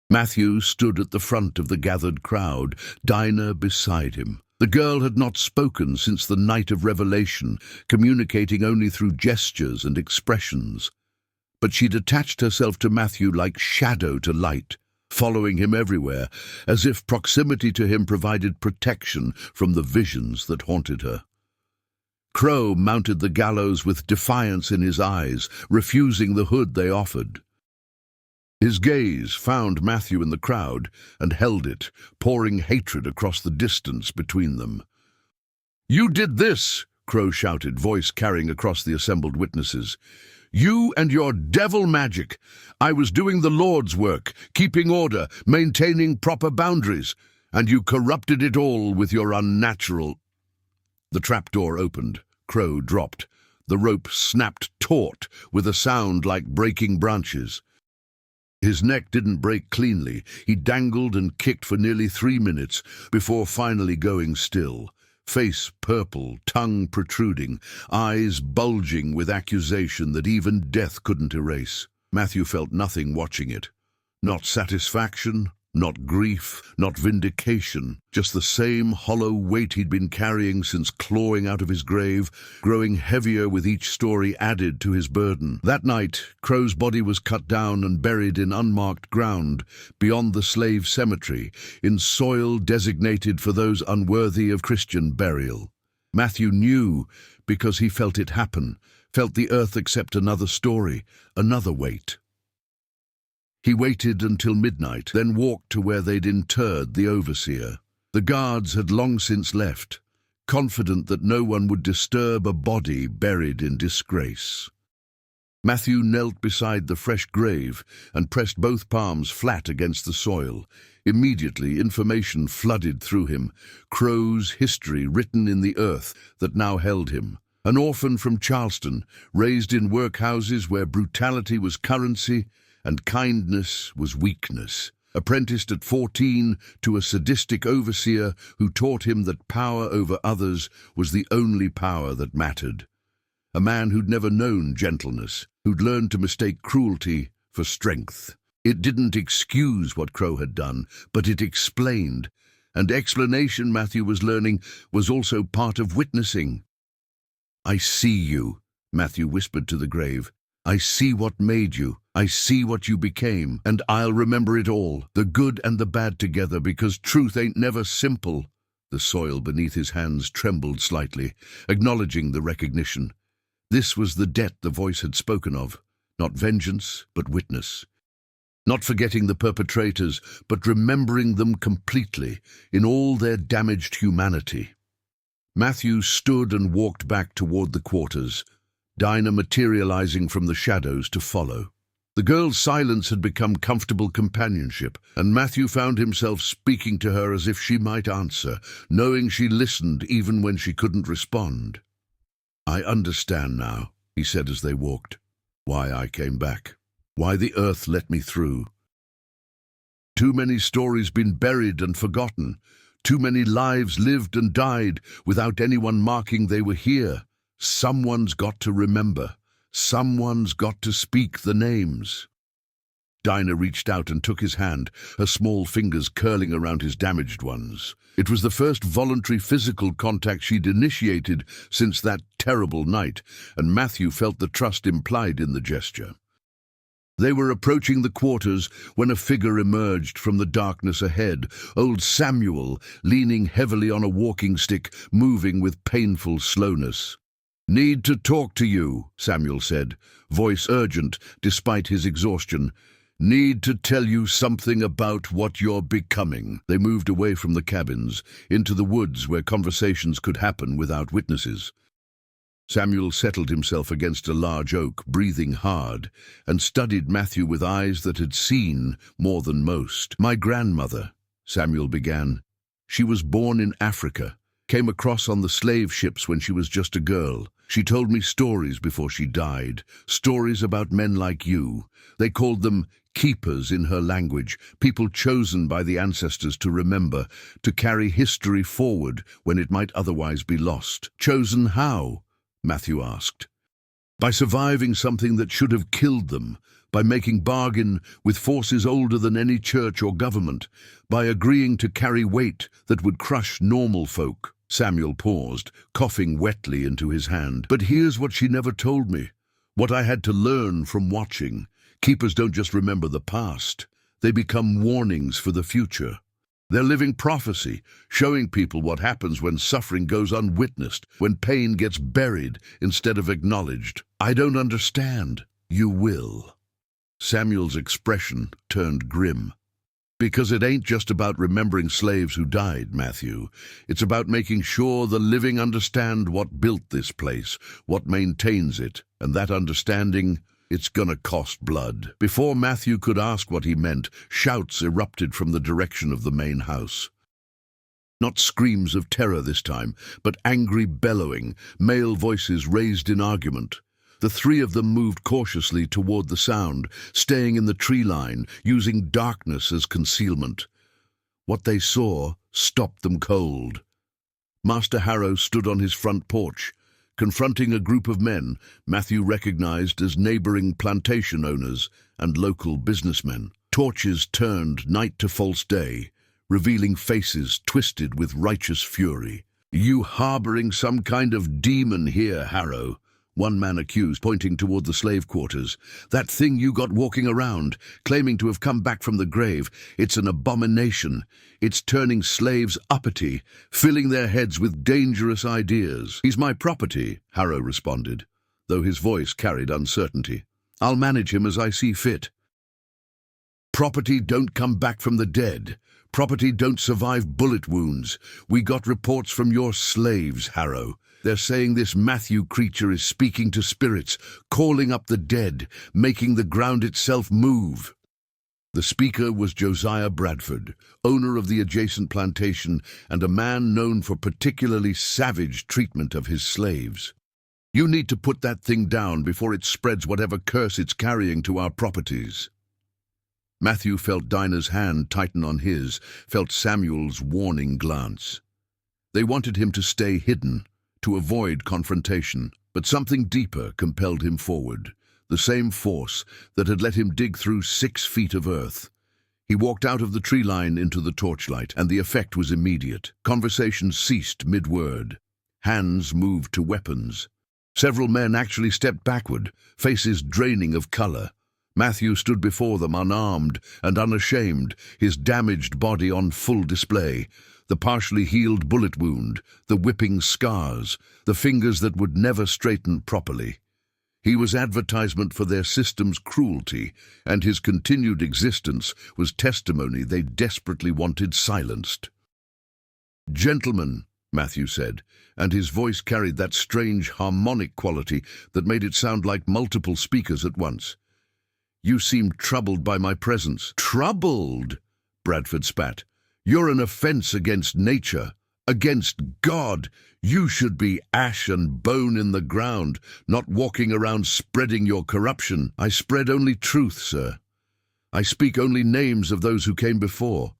Matthew stood at the front of the gathered crowd, Dinah beside him. The girl had not spoken since the night of revelation, communicating only through gestures and expressions. But she'd attached herself to Matthew like shadow to light, following him everywhere, as if proximity to him provided protection from the visions that haunted her. Crowe mounted the gallows with defiance in his eyes, refusing the hood they offered. His gaze found Matthew in the crowd and held it, pouring hatred across the distance between them. "You did this!" Crowe shouted, voice carrying across the assembled witnesses. "You and your devil magic! I was doing the Lord's work, keeping order, maintaining proper boundaries, and you corrupted it all with your unnatural—" The trapdoor opened. Crowe dropped. The rope snapped taut with a sound like breaking branches. His neck didn't break cleanly. He dangled and kicked for nearly 3 minutes before finally going still. Face purple, tongue protruding, eyes bulging with accusation that even death couldn't erase. Matthew felt nothing watching it. Not satisfaction, not grief, not vindication, just the same hollow weight he'd been carrying since clawing out of his grave, growing heavier with each story added to his burden. That night, Crowe's body was cut down and buried in unmarked ground, beyond the slave cemetery, in soil designated for those unworthy of Christian burial. Matthew knew because he felt it happen, felt the earth accept another story, another weight. He waited until midnight, then walked to where they'd interred the overseer. The guards had long since left, confident that no one would disturb a body buried in disgrace. Matthew knelt beside the fresh grave and pressed both palms flat against the soil. Immediately, information flooded through him, Crowe's history written in the earth that now held him. An orphan from Charleston, raised in workhouses where brutality was currency and kindness was weakness. Apprenticed at 14 to a sadistic overseer who taught him that power over others was the only power that mattered. A man who'd never known gentleness, who'd learned to mistake cruelty for strength. It didn't excuse what Crowe had done, but it explained. And explanation, Matthew was learning, was also part of witnessing. I see you, Matthew whispered to the grave. I see what made you. I see what you became, and I'll remember it all, the good and the bad together, because truth ain't never simple. The soil beneath his hands trembled slightly, acknowledging the recognition. This was the debt the voice had spoken of, not vengeance, but witness. Not forgetting the perpetrators, but remembering them completely, in all their damaged humanity. Matthew stood and walked back toward the quarters, Dinah materializing from the shadows to follow. The girl's silence had become comfortable companionship, and Matthew found himself speaking to her as if she might answer, knowing she listened even when she couldn't respond. I understand now, he said as they walked, why I came back, why the earth let me through. Too many stories been buried and forgotten, too many lives lived and died without anyone marking they were here. Someone's got to remember. Someone's got to speak the names. Dinah reached out and took his hand, her small fingers curling around his damaged ones. It was the first voluntary physical contact she'd initiated since that terrible night, and Matthew felt the trust implied in the gesture. They were approaching the quarters when a figure emerged from the darkness ahead, old Samuel, leaning heavily on a walking stick, moving with painful slowness. Need to talk to you, Samuel said, voice urgent despite his exhaustion. Need to tell you something about what you're becoming. They moved away from the cabins, into the woods where conversations could happen without witnesses. Samuel settled himself against a large oak, breathing hard, and studied Matthew with eyes that had seen more than most. My grandmother, Samuel began. She was born in Africa, came across on the slave ships when she was just a girl. She told me stories before she died, stories about men like you. They called them keepers in her language, people chosen by the ancestors to remember, to carry history forward when it might otherwise be lost. Chosen how? Matthew asked. By surviving something that should have killed them, by making bargain with forces older than any church or government, by agreeing to carry weight that would crush normal folk. Samuel paused, coughing wetly into his hand. But here's what she never told me, what I had to learn from watching. Keepers don't just remember the past, they become warnings for the future. They're living prophecy, showing people what happens when suffering goes unwitnessed, when pain gets buried instead of acknowledged. I don't understand. You will. Samuel's expression turned grim. Because it ain't just about remembering slaves who died, Matthew. It's about making sure the living understand what built this place, what maintains it, and that understanding, it's gonna cost blood. Before Matthew could ask what he meant, shouts erupted from the direction of the main house. Not screams of terror this time, but angry bellowing, male voices raised in argument. The three of them moved cautiously toward the sound, staying in the tree line, using darkness as concealment. What they saw stopped them cold. Master Harrow stood on his front porch, confronting a group of men Matthew recognized as neighboring plantation owners and local businessmen. Torches turned night to false day, revealing faces twisted with righteous fury. You harboring some kind of demon here, Harrow, one man accused, pointing toward the slave quarters. That thing you got walking around, claiming to have come back from the grave, it's an abomination. It's turning slaves uppity, filling their heads with dangerous ideas. He's my property, Harrow responded, though his voice carried uncertainty. I'll manage him as I see fit. Property don't come back from the dead. Property don't survive bullet wounds. We got reports from your slaves, Harrow. They're saying this Matthew creature is speaking to spirits, calling up the dead, making the ground itself move. The speaker was Josiah Bradford, owner of the adjacent plantation and a man known for particularly savage treatment of his slaves. You need to put that thing down before it spreads whatever curse it's carrying to our properties. Matthew felt Dinah's hand tighten on his, felt Samuel's warning glance. They wanted him to stay hidden, to avoid confrontation, but something deeper compelled him forward, the same force that had let him dig through 6 feet of earth. He walked out of the tree line into the torchlight, and the effect was immediate. Conversation ceased mid-word. Hands moved to weapons. Several men actually stepped backward, faces draining of color. Matthew stood before them unarmed and unashamed, his damaged body on full display. The partially healed bullet wound, the whipping scars, the fingers that would never straighten properly. He was advertisement for their system's cruelty, and his continued existence was testimony they desperately wanted silenced. "Gentlemen," Matthew said, and his voice carried that strange harmonic quality that made it sound like multiple speakers at once. "You seem troubled by my presence." "Troubled?" Bradford spat. "You're an offense against nature, against God. You should be ash and bone in the ground, not walking around spreading your corruption." "I spread only truth, sir. I speak only names of those who came before."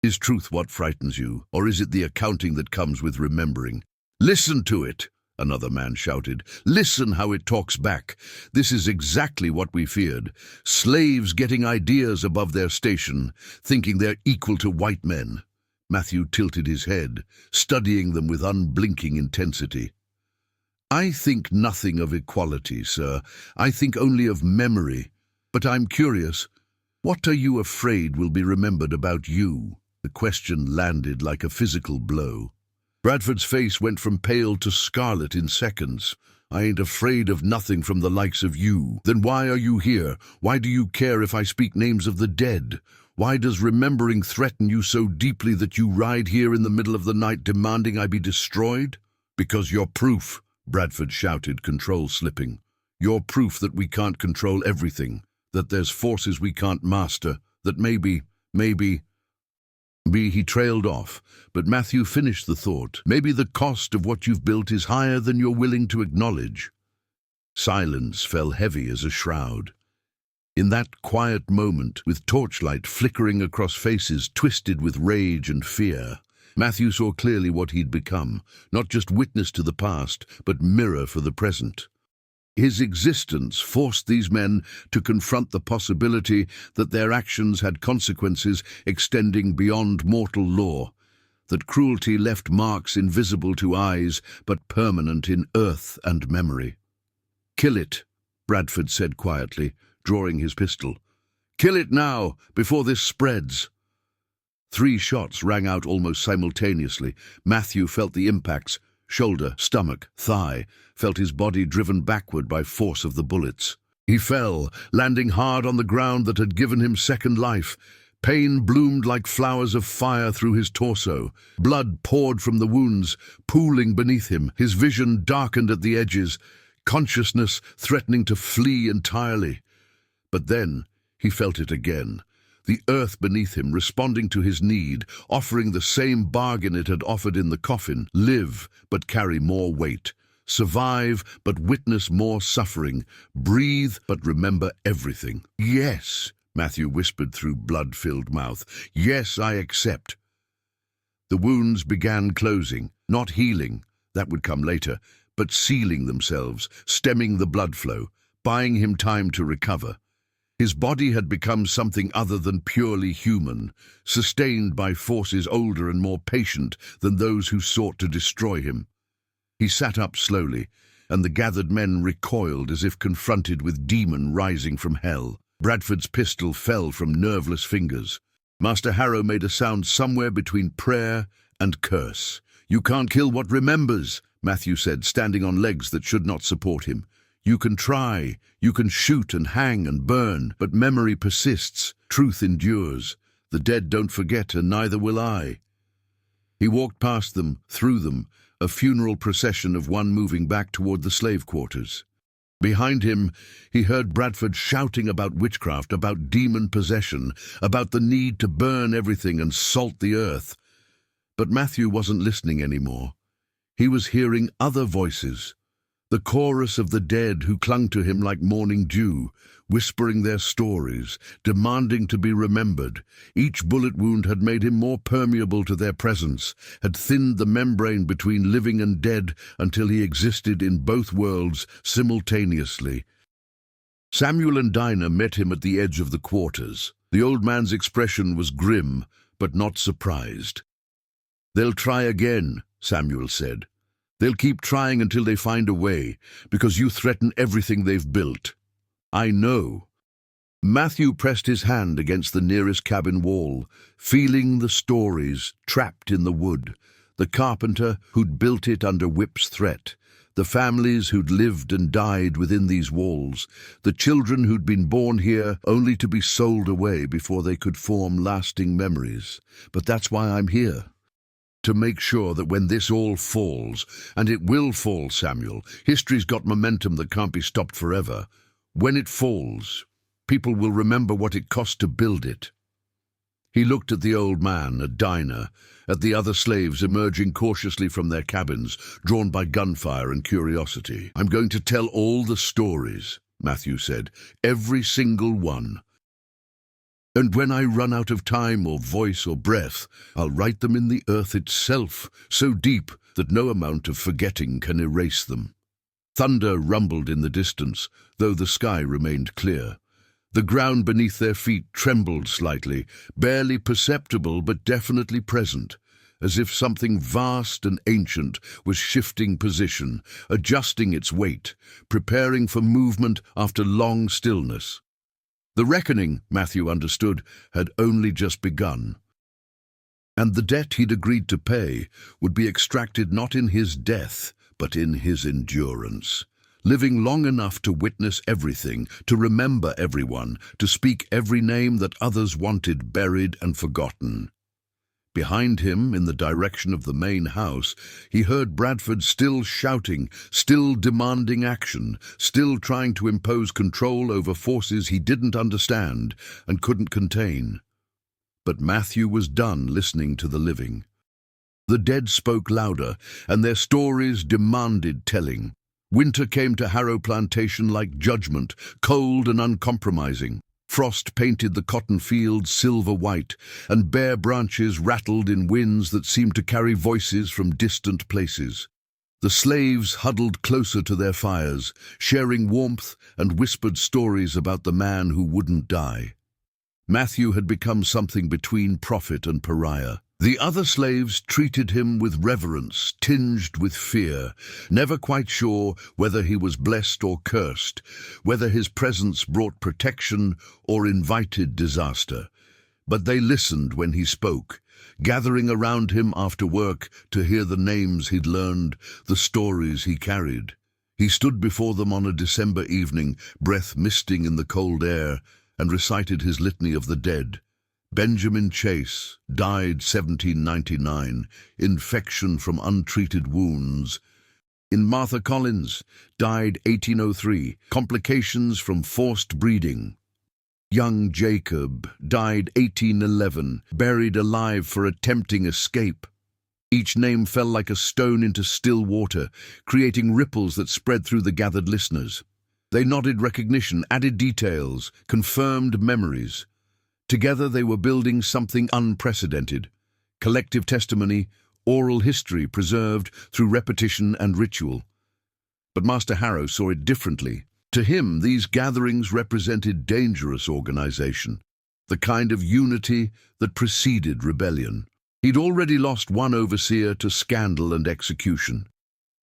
"Is truth what frightens you, or is it the accounting that comes with remembering?" "Listen to it," another man shouted. "Listen how it talks back. This is exactly what we feared. Slaves getting ideas above their station, thinking they're equal to white men." Matthew tilted his head, studying them with unblinking intensity. "I think nothing of equality, sir. I think only of memory. But I'm curious, what are you afraid will be remembered about you?" The question landed like a physical blow. Bradford's face went from pale to scarlet in seconds. "I ain't afraid of nothing from the likes of you." "Then why are you here? Why do you care if I speak names of the dead? Why does remembering threaten you so deeply that you ride here in the middle of the night demanding I be destroyed?" "Because you're proof," Bradford shouted, control slipping. "You're proof that we can't control everything, that there's forces we can't master, that maybe, he trailed off, but Matthew finished the thought. "Maybe the cost of what you've built is higher than you're willing to acknowledge." Silence fell heavy as a shroud. In that quiet moment, with torchlight flickering across faces twisted with rage and fear, Matthew saw clearly what he'd become, not just witness to the past, but mirror for the present. His existence forced these men to confront the possibility that their actions had consequences extending beyond mortal law, that cruelty left marks invisible to eyes but permanent in earth and memory. "Kill it," Bradford said quietly, drawing his pistol. "Kill it now, before this spreads." 3 shots rang out almost simultaneously. Matthew felt the impacts. Shoulder, stomach, thigh, felt his body driven backward by force of the bullets. He fell, landing hard on the ground that had given him second life. Pain bloomed like flowers of fire through his torso. Blood poured from the wounds, pooling beneath him. His vision darkened at the edges, consciousness threatening to flee entirely. But then he felt it again. The earth beneath him responding to his need, offering the same bargain it had offered in the coffin. Live, but carry more weight. Survive, but witness more suffering. Breathe, but remember everything. "Yes," Matthew whispered through blood-filled mouth. "Yes, I accept." The wounds began closing, not healing, that would come later, but sealing themselves, stemming the blood flow, buying him time to recover. His body had become something other than purely human, sustained by forces older and more patient than those who sought to destroy him. He sat up slowly, and the gathered men recoiled as if confronted with demon rising from hell. Bradford's pistol fell from nerveless fingers. Master Harrow made a sound somewhere between prayer and curse. "You can't kill what remembers," Matthew said, standing on legs that should not support him. "You can try, you can shoot and hang and burn, but memory persists, truth endures. The dead don't forget, and neither will I." He walked past them, through them, a funeral procession of one moving back toward the slave quarters. Behind him, he heard Bradford shouting about witchcraft, about demon possession, about the need to burn everything and salt the earth. But Matthew wasn't listening anymore. He was hearing other voices. The chorus of the dead who clung to him like morning dew, whispering their stories, demanding to be remembered. Each bullet wound had made him more permeable to their presence, had thinned the membrane between living and dead until he existed in both worlds simultaneously. Samuel and Dinah met him at the edge of the quarters. The old man's expression was grim, but not surprised. "They'll try again," Samuel said. They'll keep trying until they find a way, because you threaten everything they've built. I know. Matthew pressed his hand against the nearest cabin wall, feeling the stories trapped in the wood. The carpenter who'd built it under Whip's threat, the families who'd lived and died within these walls, the children who'd been born here only to be sold away before they could form lasting memories. But that's why I'm here. To make sure that when this all falls, and it will fall, Samuel, history's got momentum that can't be stopped forever. When it falls, people will remember what it cost to build it. He looked at the old man, at Dinah, at the other slaves emerging cautiously from their cabins, drawn by gunfire and curiosity. I'm going to tell all the stories, Matthew said, every single one. And when I run out of time or voice or breath, I'll write them in the earth itself, so deep that no amount of forgetting can erase them. Thunder rumbled in the distance, though the sky remained clear. The ground beneath their feet trembled slightly, barely perceptible but definitely present, as if something vast and ancient was shifting position, adjusting its weight, preparing for movement after long stillness. The reckoning, Matthew understood, had only just begun. And the debt he'd agreed to pay would be extracted not in his death, but in his endurance. Living long enough to witness everything, to remember everyone, to speak every name that others wanted buried and forgotten. Behind him, in the direction of the main house, he heard Bradford still shouting, still demanding action, still trying to impose control over forces he didn't understand and couldn't contain. But Matthew was done listening to the living. The dead spoke louder, and their stories demanded telling. Winter came to Harrow Plantation like judgment, cold and uncompromising. Frost painted the cotton fields silver white, and bare branches rattled in winds that seemed to carry voices from distant places. The slaves huddled closer to their fires, sharing warmth and whispered stories about the man who wouldn't die. Matthew had become something between prophet and pariah. The other slaves treated him with reverence, tinged with fear, never quite sure whether he was blessed or cursed, whether his presence brought protection or invited disaster. But they listened when he spoke, gathering around him after work to hear the names he'd learned, the stories he carried. He stood before them on a December evening, breath misting in the cold air, and recited his litany of the dead. Benjamin Chase died 1799, infection from untreated wounds. In Martha Collins died 1803, complications from forced breeding. Young Jacob died 1811, buried alive for attempting escape. Each name fell like a stone into still water, creating ripples that spread through the gathered listeners. They nodded recognition, added details, confirmed memories. Together they were building something unprecedented. Collective testimony, oral history preserved through repetition and ritual. But Master Harrow saw it differently. To him, these gatherings represented dangerous organization, the kind of unity that preceded rebellion. He'd already lost one overseer to scandal and execution.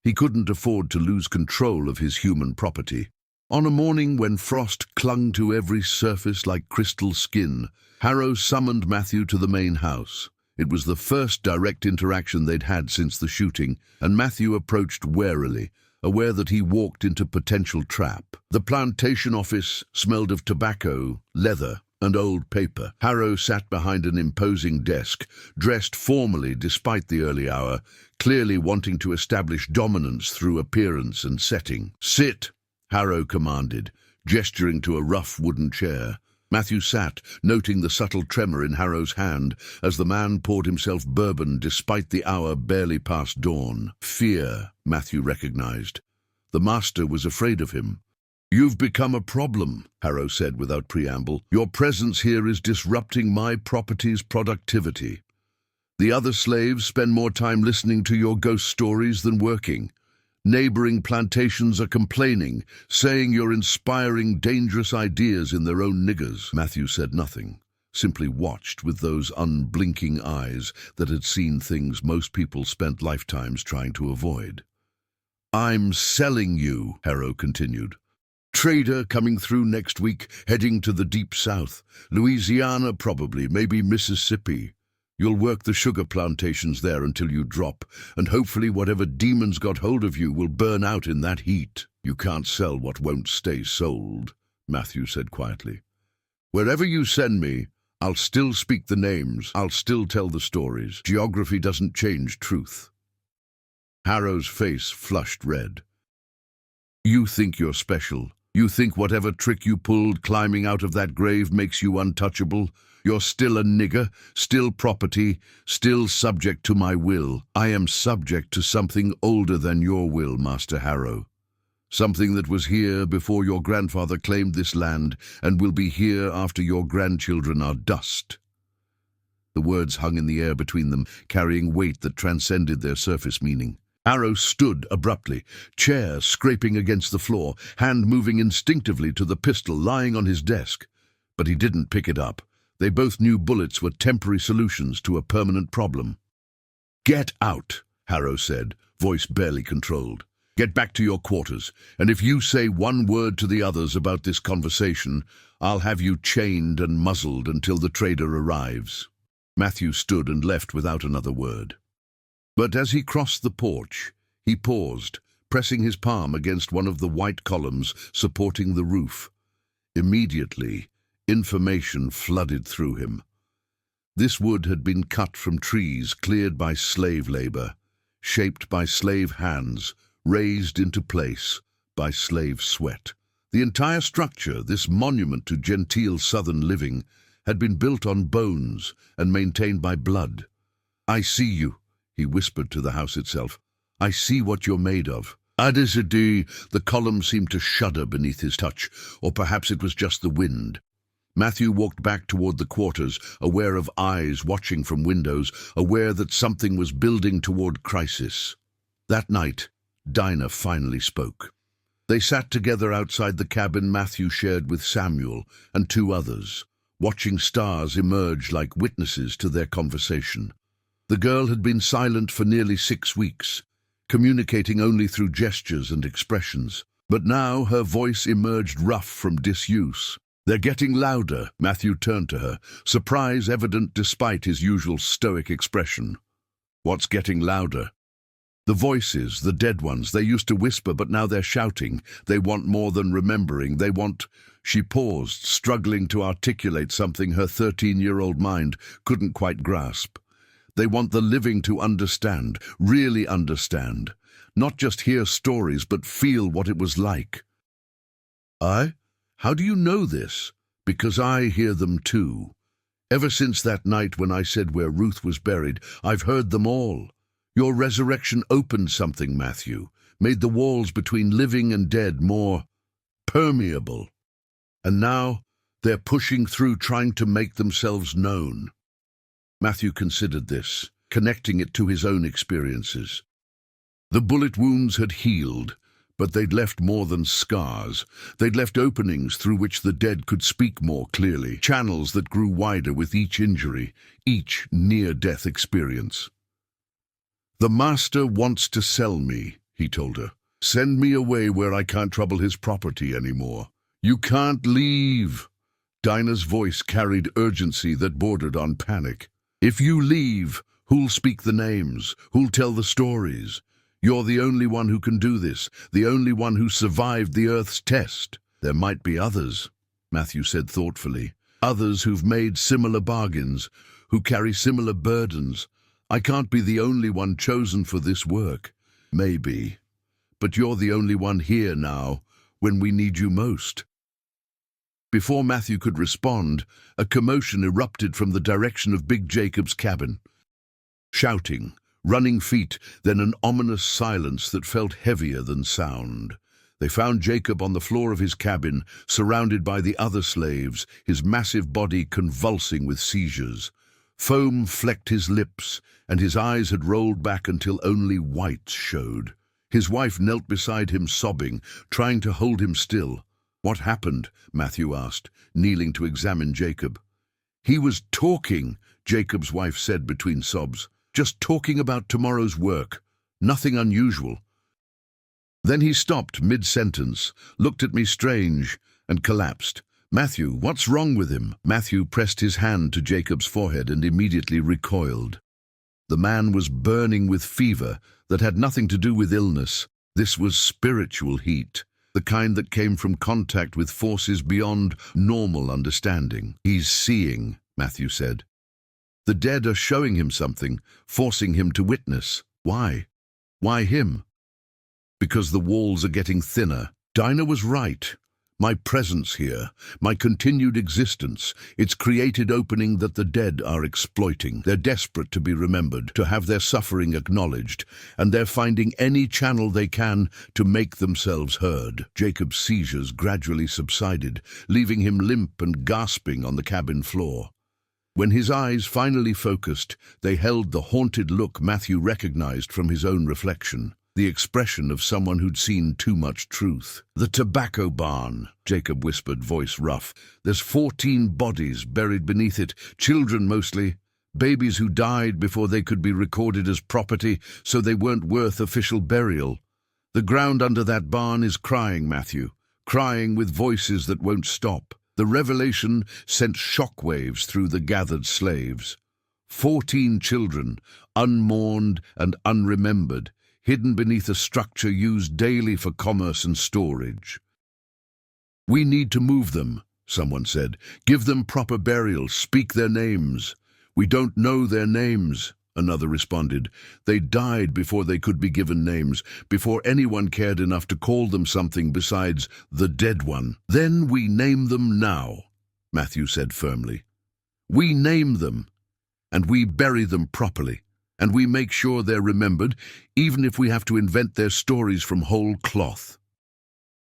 He couldn't afford to lose control of his human property. On a morning when frost clung to every surface like crystal skin, Harrow summoned Matthew to the main house. It was the first direct interaction they'd had since the shooting, and Matthew approached warily, aware that he walked into potential trap. The plantation office smelled of tobacco, leather, and old paper. Harrow sat behind an imposing desk, dressed formally despite the early hour, clearly wanting to establish dominance through appearance and setting. "Sit," Harrow commanded, gesturing to a rough wooden chair. Matthew sat, noting the subtle tremor in Harrow's hand as the man poured himself bourbon despite the hour barely past dawn. Fear, Matthew recognized. The master was afraid of him. "You've become a problem," Harrow said without preamble. "Your presence here is disrupting my property's productivity. The other slaves spend more time listening to your ghost stories than working. Neighboring plantations are complaining, saying you're inspiring dangerous ideas in their own niggers." Matthew said nothing, simply watched with those unblinking eyes that had seen things most people spent lifetimes trying to avoid. I'm selling you, Harrow continued. Trader coming through next week, heading to the deep south. Louisiana probably, maybe Mississippi. You'll work the sugar plantations there until you drop, and hopefully whatever demons got hold of you will burn out in that heat. You can't sell what won't stay sold, Matthew said quietly. Wherever you send me, I'll still speak the names, I'll still tell the stories. Geography doesn't change truth. Harrow's face flushed red. You think you're special. You think whatever trick you pulled climbing out of that grave makes you untouchable. You're still a nigger, still property, still subject to my will. I am subject to something older than your will, Master Harrow. Something that was here before your grandfather claimed this land and will be here after your grandchildren are dust. The words hung in the air between them, carrying weight that transcended their surface meaning. Harrow stood abruptly, chair scraping against the floor, hand moving instinctively to the pistol lying on his desk. But he didn't pick it up. They both knew bullets were temporary solutions to a permanent problem. "Get out," Harrow said, voice barely controlled. "Get back to your quarters, and if you say one word to the others about this conversation, I'll have you chained and muzzled until the trader arrives." Matthew stood and left without another word. But as he crossed the porch, he paused, pressing his palm against one of the white columns supporting the roof. Immediately, information flooded through him. This wood had been cut from trees cleared by slave labor, shaped by slave hands, raised into place by slave sweat. The entire structure, this monument to genteel southern living, had been built on bones and maintained by blood. "I see you," he whispered to the house itself. "I see what you're made of." Adesidi, the column seemed to shudder beneath his touch, or perhaps it was just the wind. Matthew walked back toward the quarters, aware of eyes watching from windows, aware that something was building toward crisis. That night, Dinah finally spoke. They sat together outside the cabin Matthew shared with Samuel and two others, watching stars emerge like witnesses to their conversation. The girl had been silent for nearly 6 weeks, communicating only through gestures and expressions. But now her voice emerged rough from disuse. "They're getting louder," Matthew turned to her, surprise evident despite his usual stoic expression. "What's getting louder?" "The voices, the dead ones. They used to whisper, but now they're shouting. They want more than remembering. They want—" She paused, struggling to articulate something her 13-year-old mind couldn't quite grasp. "They want the living to understand, really understand. Not just hear stories, but feel what it was like." "I? How do you know this?" "Because I hear them too. Ever since that night when I said where Ruth was buried, I've heard them all. Your resurrection opened something, Matthew, made the walls between living and dead more permeable. And now they're pushing through, trying to make themselves known." Matthew considered this, connecting it to his own experiences. The bullet wounds had healed, but they'd left more than scars. They'd left openings through which the dead could speak more clearly, channels that grew wider with each injury, each near-death experience. "The master wants to sell me," he told her. "Send me away where I can't trouble his property anymore." "You can't leave." Dinah's voice carried urgency that bordered on panic. "If you leave, who'll speak the names? Who'll tell the stories? You're the only one who can do this, the only one who survived the Earth's test." "There might be others," Matthew said thoughtfully. "Others who've made similar bargains, who carry similar burdens. I can't be the only one chosen for this work." "Maybe. But you're the only one here now, when we need you most." Before Matthew could respond, a commotion erupted from the direction of Big Jacob's cabin. Shouting, running feet, then an ominous silence that felt heavier than sound. They found Jacob on the floor of his cabin, surrounded by the other slaves, his massive body convulsing with seizures. Foam flecked his lips, and his eyes had rolled back until only whites showed. His wife knelt beside him, sobbing, trying to hold him still. "What happened?" Matthew asked, kneeling to examine Jacob. "He was talking," Jacob's wife said between sobs. "Just talking about tomorrow's work. Nothing unusual." Then he stopped mid-sentence, looked at me strange, and collapsed. "Matthew, what's wrong with him?" Matthew pressed his hand to Jacob's forehead and immediately recoiled. The man was burning with fever that had nothing to do with illness. This was spiritual heat, the kind that came from contact with forces beyond normal understanding. "He's seeing," Matthew said. "The dead are showing him something, forcing him to witness. Why? Why him?" "Because the walls are getting thinner." Dinah was right. My presence here, my continued existence, it's created opening that the dead are exploiting. They're desperate to be remembered, to have their suffering acknowledged, and they're finding any channel they can to make themselves heard. Jacob's seizures gradually subsided, leaving him limp and gasping on the cabin floor. When his eyes finally focused, they held the haunted look Matthew recognized from his own reflection. The expression of someone who'd seen too much truth. "The tobacco barn," Jacob whispered, voice rough. "There's 14 bodies buried beneath it, children mostly. Babies who died before they could be recorded as property, so they weren't worth official burial. The ground under that barn is crying, Matthew, crying with voices that won't stop." The revelation sent shockwaves through the gathered slaves. 14 children, unmourned and unremembered, hidden beneath a structure used daily for commerce and storage. "We need to move them," someone said. "Give them proper burial, speak their names." "We don't know their names," another responded. "They died before they could be given names, before anyone cared enough to call them something besides the dead one." "Then we name them now," Matthew said firmly. "We name them, and we bury them properly. And we make sure they're remembered, even if we have to invent their stories from whole cloth.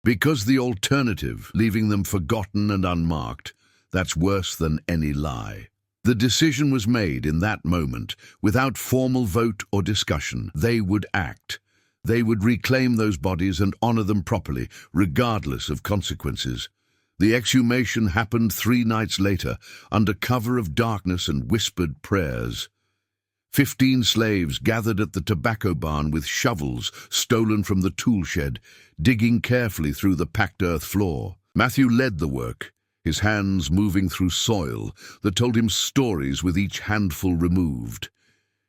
Because the alternative, leaving them forgotten and unmarked, that's worse than any lie." The decision was made in that moment, without formal vote or discussion. They would act. They would reclaim those bodies and honor them properly, regardless of consequences. The exhumation happened 3 nights later, under cover of darkness and whispered prayers. 15 slaves gathered at the tobacco barn with shovels stolen from the tool shed, digging carefully through the packed earth floor. Matthew led the work, his hands moving through soil that told him stories with each handful removed.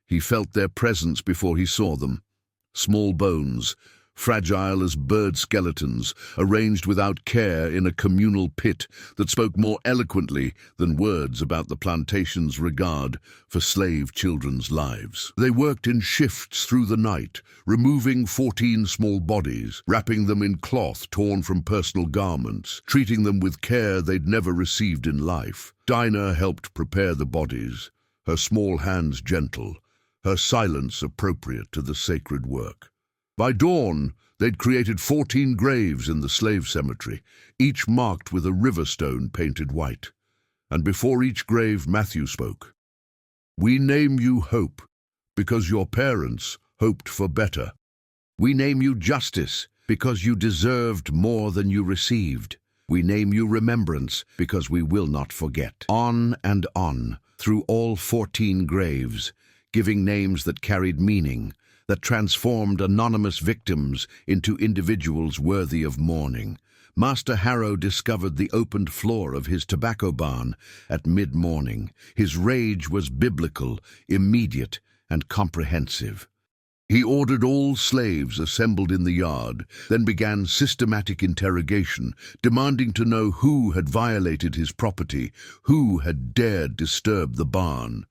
He felt their presence before he saw them. Small bones, fragile as bird skeletons, arranged without care in a communal pit that spoke more eloquently than words about the plantation's regard for slave children's lives. They worked in shifts through the night, removing 14 small bodies, wrapping them in cloth torn from personal garments, treating them with care they'd never received in life. Dinah helped prepare the bodies, her small hands gentle, her silence appropriate to the sacred work. By dawn, they'd created 14 graves in the slave cemetery, each marked with a river stone painted white. And before each grave, Matthew spoke. "We name you Hope, because your parents hoped for better. We name you Justice, because you deserved more than you received. We name you Remembrance, because we will not forget." On and on, through all 14 graves, giving names that carried meaning, that transformed anonymous victims into individuals worthy of mourning. Master Harrow discovered the opened floor of his tobacco barn at mid-morning. His rage was biblical, immediate, and comprehensive. He ordered all slaves assembled in the yard, then began systematic interrogation, demanding to know who had violated his property, who had dared disturb the barn.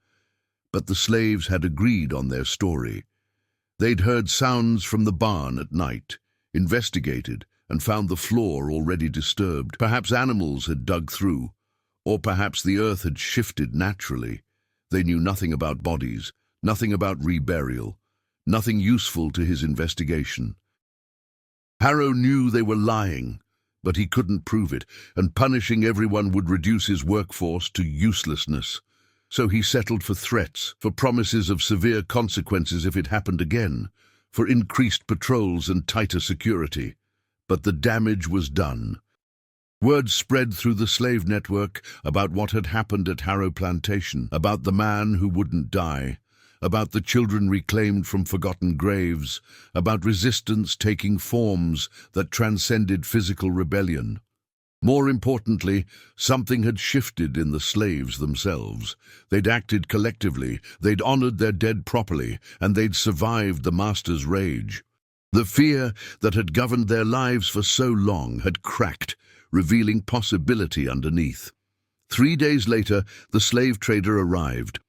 But the slaves had agreed on their story. They'd heard sounds from the barn at night, investigated, and found the floor already disturbed. Perhaps animals had dug through, or perhaps the earth had shifted naturally. They knew nothing about bodies, nothing about reburial, nothing useful to his investigation. Harrow knew they were lying, but he couldn't prove it, and punishing everyone would reduce his workforce to uselessness. So he settled for threats, for promises of severe consequences if it happened again, for increased patrols and tighter security. But the damage was done. Word spread through the slave network about what had happened at Harrow Plantation, about the man who wouldn't die, about the children reclaimed from forgotten graves, about resistance taking forms that transcended physical rebellion. More importantly, something had shifted in the slaves themselves. They'd acted collectively, they'd honored their dead properly, and they'd survived the master's rage. The fear that had governed their lives for so long had cracked, revealing possibility underneath. 3 days later, the slave trader arrived.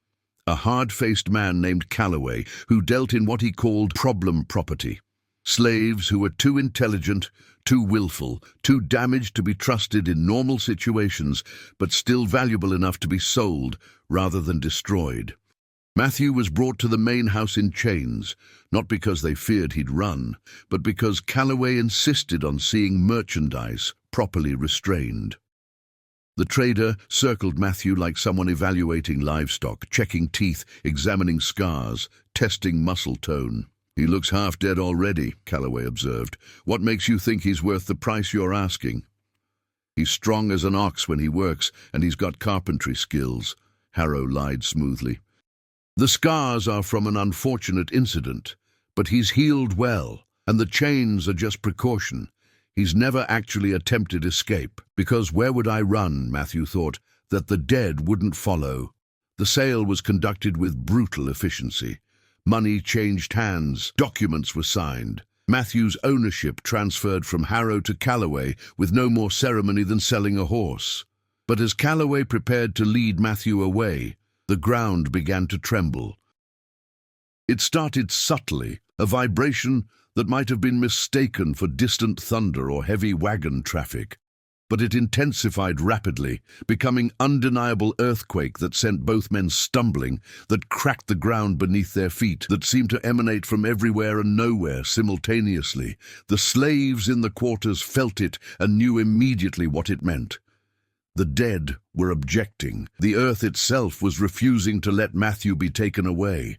A hard-faced man named Calloway, who dealt in what he called problem property. Slaves who were too intelligent, too willful, too damaged to be trusted in normal situations, but still valuable enough to be sold rather than destroyed. Matthew was brought to the main house in chains, not because they feared he'd run, but because Calloway insisted on seeing merchandise properly restrained. The trader circled Matthew like someone evaluating livestock, checking teeth, examining scars, testing muscle tone. "He looks half dead already," Calloway observed. "What makes you think he's worth the price you're asking?" "He's strong as an ox when he works, and he's got carpentry skills," Harrow lied smoothly. "The scars are from an unfortunate incident, but he's healed well, and the chains are just precaution. He's never actually attempted escape, because where would I run, Matthew thought, that the dead wouldn't follow?" The sale was conducted with brutal efficiency. Money changed hands, documents were signed. Matthew's ownership transferred from Harrow to Calloway with no more ceremony than selling a horse. But as Calloway prepared to lead Matthew away, the ground began to tremble. It started subtly, a vibration that might have been mistaken for distant thunder or heavy wagon traffic. But it intensified rapidly, becoming undeniable earthquake that sent both men stumbling, that cracked the ground beneath their feet, that seemed to emanate from everywhere and nowhere simultaneously. The slaves in the quarters felt it and knew immediately what it meant. The dead were objecting. The earth itself was refusing to let Matthew be taken away.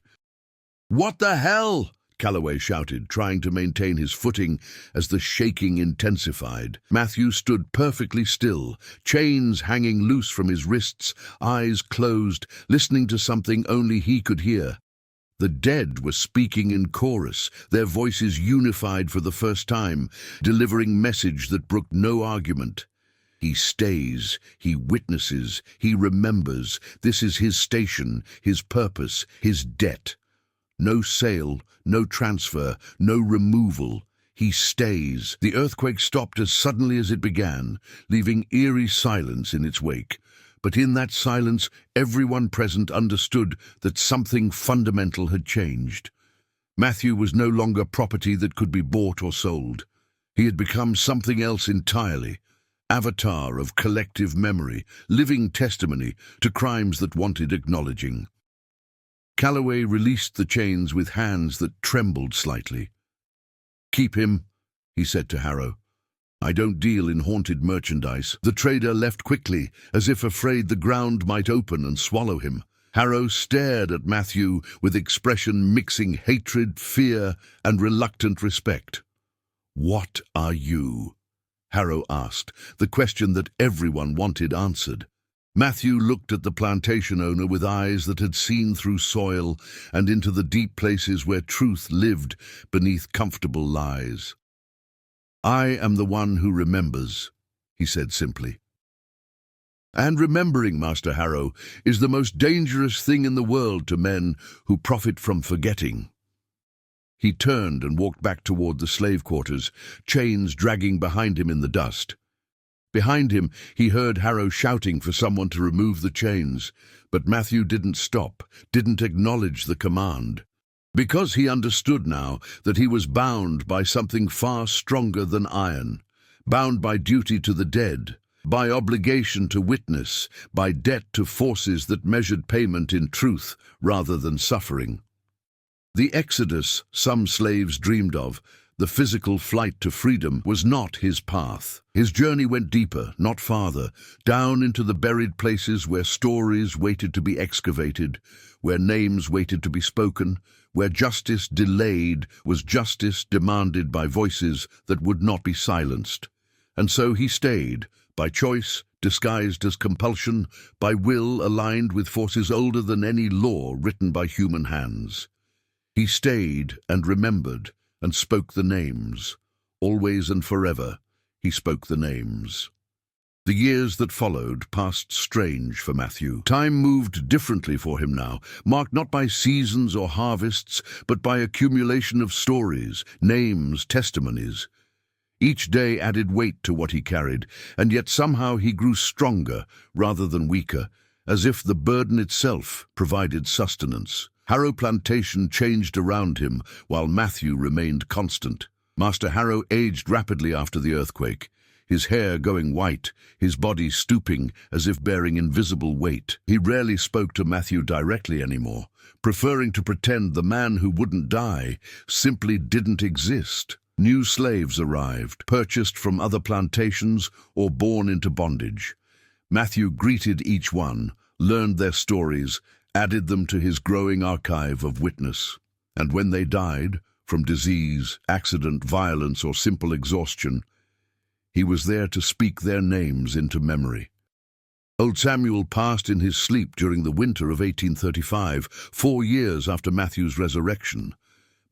"What the hell?" Calloway shouted, trying to maintain his footing as the shaking intensified. Matthew stood perfectly still, chains hanging loose from his wrists, eyes closed, listening to something only he could hear. The dead were speaking in chorus, their voices unified for the first time, delivering message that brooked no argument. "He stays, he witnesses, he remembers. This is his station, his purpose, his debt. No sale, no transfer, no removal. He stays." The earthquake stopped as suddenly as it began, leaving eerie silence in its wake. But in that silence, everyone present understood that something fundamental had changed. Matthew was no longer property that could be bought or sold. He had become something else entirely. Avatar of collective memory, living testimony to crimes that wanted acknowledging. Calloway released the chains with hands that trembled slightly. "Keep him," he said to Harrow. "I don't deal in haunted merchandise." The trader left quickly, as if afraid the ground might open and swallow him. Harrow stared at Matthew with expression mixing hatred, fear, and reluctant respect. "What are you?" Harrow asked, the question that everyone wanted answered. Matthew looked at the plantation owner with eyes that had seen through soil and into the deep places where truth lived beneath comfortable lies. "I am the one who remembers," he said simply. "And remembering, Master Harrow, is the most dangerous thing in the world to men who profit from forgetting." He turned and walked back toward the slave quarters, chains dragging behind him in the dust. Behind him, he heard Harrow shouting for someone to remove the chains, but Matthew didn't stop, didn't acknowledge the command. Because he understood now that he was bound by something far stronger than iron, bound by duty to the dead, by obligation to witness, by debt to forces that measured payment in truth rather than suffering. The exodus some slaves dreamed of, the physical flight to freedom, was not his path. His journey went deeper, not farther, down into the buried places where stories waited to be excavated, where names waited to be spoken, where justice delayed was justice demanded by voices that would not be silenced. And so he stayed, by choice, disguised as compulsion, by will aligned with forces older than any law written by human hands. He stayed and remembered and spoke the names. Always and forever, he spoke the names. The years that followed passed strange for Matthew. Time moved differently for him now, marked not by seasons or harvests, but by accumulation of stories, names, testimonies. Each day added weight to what he carried, and yet somehow he grew stronger rather than weaker, as if the burden itself provided sustenance. Harrow Plantation changed around him, while Matthew remained constant. Master Harrow aged rapidly after the earthquake, his hair going white, his body stooping as if bearing invisible weight. He rarely spoke to Matthew directly anymore, preferring to pretend the man who wouldn't die simply didn't exist. New slaves arrived, purchased from other plantations or born into bondage. Matthew greeted each one, learned their stories, added them to his growing archive of witness. And when they died, from disease, accident, violence, or simple exhaustion, he was there to speak their names into memory. Old Samuel passed in his sleep during the winter of 1835, 4 years after Matthew's resurrection.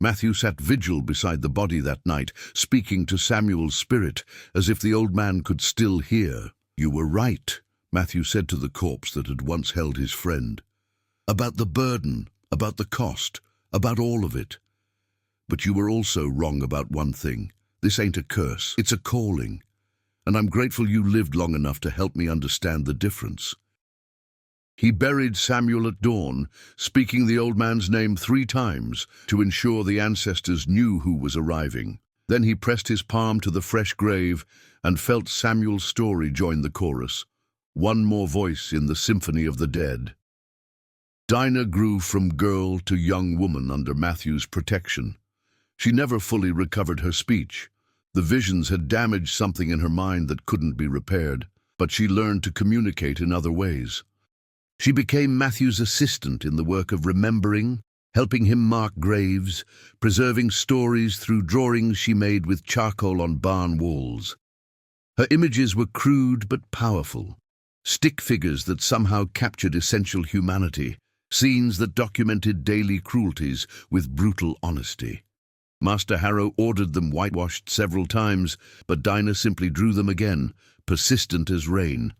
Matthew sat vigil beside the body that night, speaking to Samuel's spirit, as if the old man could still hear. "You were right," Matthew said to the corpse that had once held his friend. "About the burden, about the cost, about all of it. But you were also wrong about one thing. This ain't a curse, it's a calling. And I'm grateful you lived long enough to help me understand the difference." He buried Samuel at dawn, speaking the old man's name 3 times to ensure the ancestors knew who was arriving. Then he pressed his palm to the fresh grave and felt Samuel's story join the chorus, one more voice in the symphony of the dead. Dinah grew from girl to young woman under Matthew's protection. She never fully recovered her speech. The visions had damaged something in her mind that couldn't be repaired, but she learned to communicate in other ways. She became Matthew's assistant in the work of remembering, helping him mark graves, preserving stories through drawings she made with charcoal on barn walls. Her images were crude but powerful, stick figures that somehow captured essential humanity, scenes that documented daily cruelties with brutal honesty. Master Harrow ordered them whitewashed several times, but Dinah simply drew them again, persistent as rain.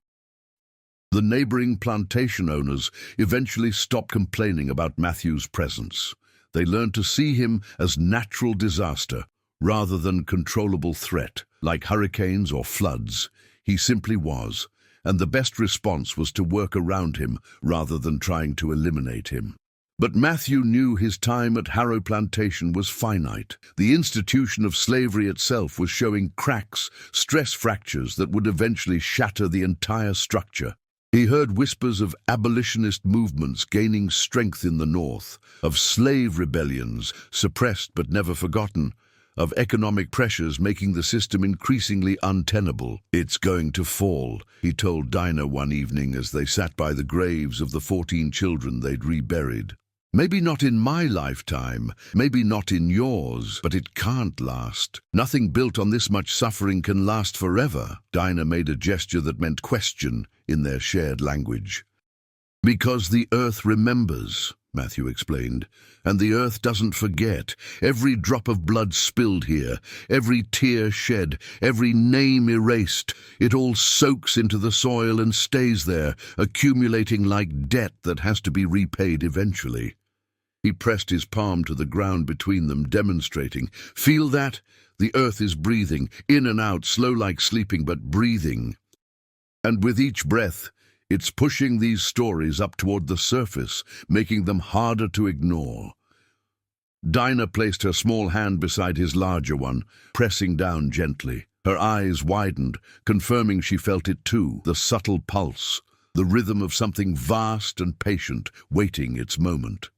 The neighboring plantation owners eventually stopped complaining about Matthew's presence. They learned to see him as natural disaster rather than controllable threat, like hurricanes or floods. He simply was, and the best response was to work around him rather than trying to eliminate him. But Matthew knew his time at Harrow Plantation was finite. The institution of slavery itself was showing cracks, stress fractures that would eventually shatter the entire structure. He heard whispers of abolitionist movements gaining strength in the North, of slave rebellions, suppressed but never forgotten, of economic pressures making the system increasingly untenable. "It's going to fall," he told Dinah one evening as they sat by the graves of the 14 children they'd reburied. "Maybe not in my lifetime, maybe not in yours, but it can't last. Nothing built on this much suffering can last forever." Dinah made a gesture that meant question in their shared language. "Because the earth remembers," Matthew explained, "and the earth doesn't forget. Every drop of blood spilled here, every tear shed, every name erased, it all soaks into the soil and stays there, accumulating like debt that has to be repaid eventually." He pressed his palm to the ground between them, demonstrating. "Feel that? The earth is breathing, in and out, slow like sleeping, but breathing. And with each breath, it's pushing these stories up toward the surface, making them harder to ignore." Dinah placed her small hand beside his larger one, pressing down gently. Her eyes widened, confirming she felt it too, the subtle pulse, the rhythm of something vast and patient, waiting its moment.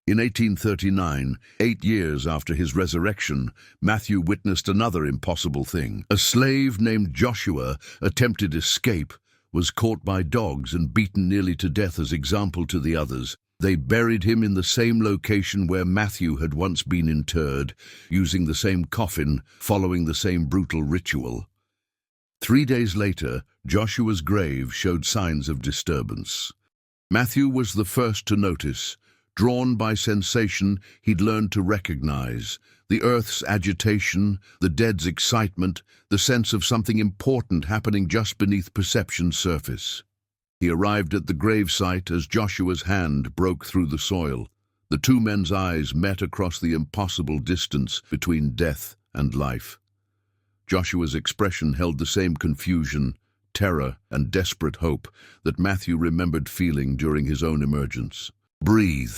In 1839, 8 years after his resurrection, Matthew witnessed another impossible thing. A slave named Joshua attempted escape, was caught by dogs and beaten nearly to death as example to the others. They buried him in the same location where Matthew had once been interred, using the same coffin, following the same brutal ritual. 3 days later, Joshua's grave showed signs of disturbance. Matthew was the first to notice. Drawn by sensation, he'd learned to recognize the earth's agitation, the dead's excitement, the sense of something important happening just beneath perception's surface. He arrived at the gravesite as Joshua's hand broke through the soil. The two men's eyes met across the impossible distance between death and life. Joshua's expression held the same confusion, terror, and desperate hope that Matthew remembered feeling during his own emergence. "Breathe,"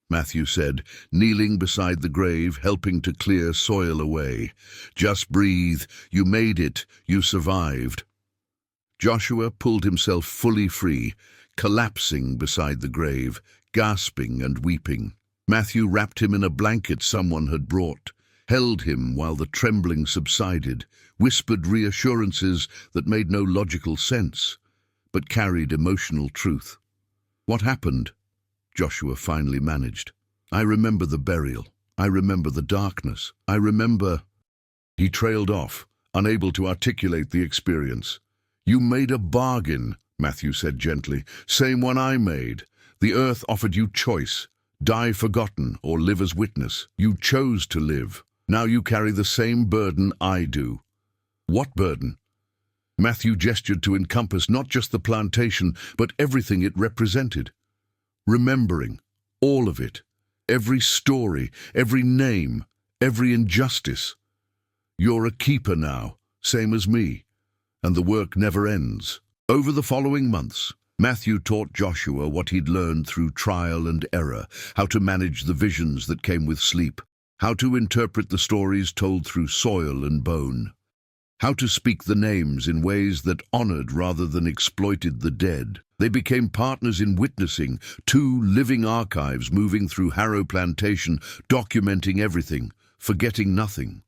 Matthew said, kneeling beside the grave, helping to clear soil away. "Just breathe. You made it. You survived." Joshua pulled himself fully free, collapsing beside the grave, gasping and weeping. Matthew wrapped him in a blanket someone had brought, held him while the trembling subsided, whispered reassurances that made no logical sense, but carried emotional truth. "What happened?" Joshua finally managed. "I remember the burial. I remember the darkness. I remember—" He trailed off, unable to articulate the experience. "You made a bargain," Matthew said gently. "Same one I made. The earth offered you choice. Die forgotten or live as witness. You chose to live. Now you carry the same burden I do." "What burden?" Matthew gestured to encompass not just the plantation, but everything it represented. "Remembering, all of it, every story, every name, every injustice. You're a keeper now, same as me, and the work never ends." Over the following months, Matthew taught Joshua what he'd learned through trial and error, how to manage the visions that came with sleep, how to interpret the stories told through soil and bone, how to speak the names in ways that honored rather than exploited the dead. They became partners in witnessing, two living archives moving through Harrow Plantation, documenting everything, forgetting nothing.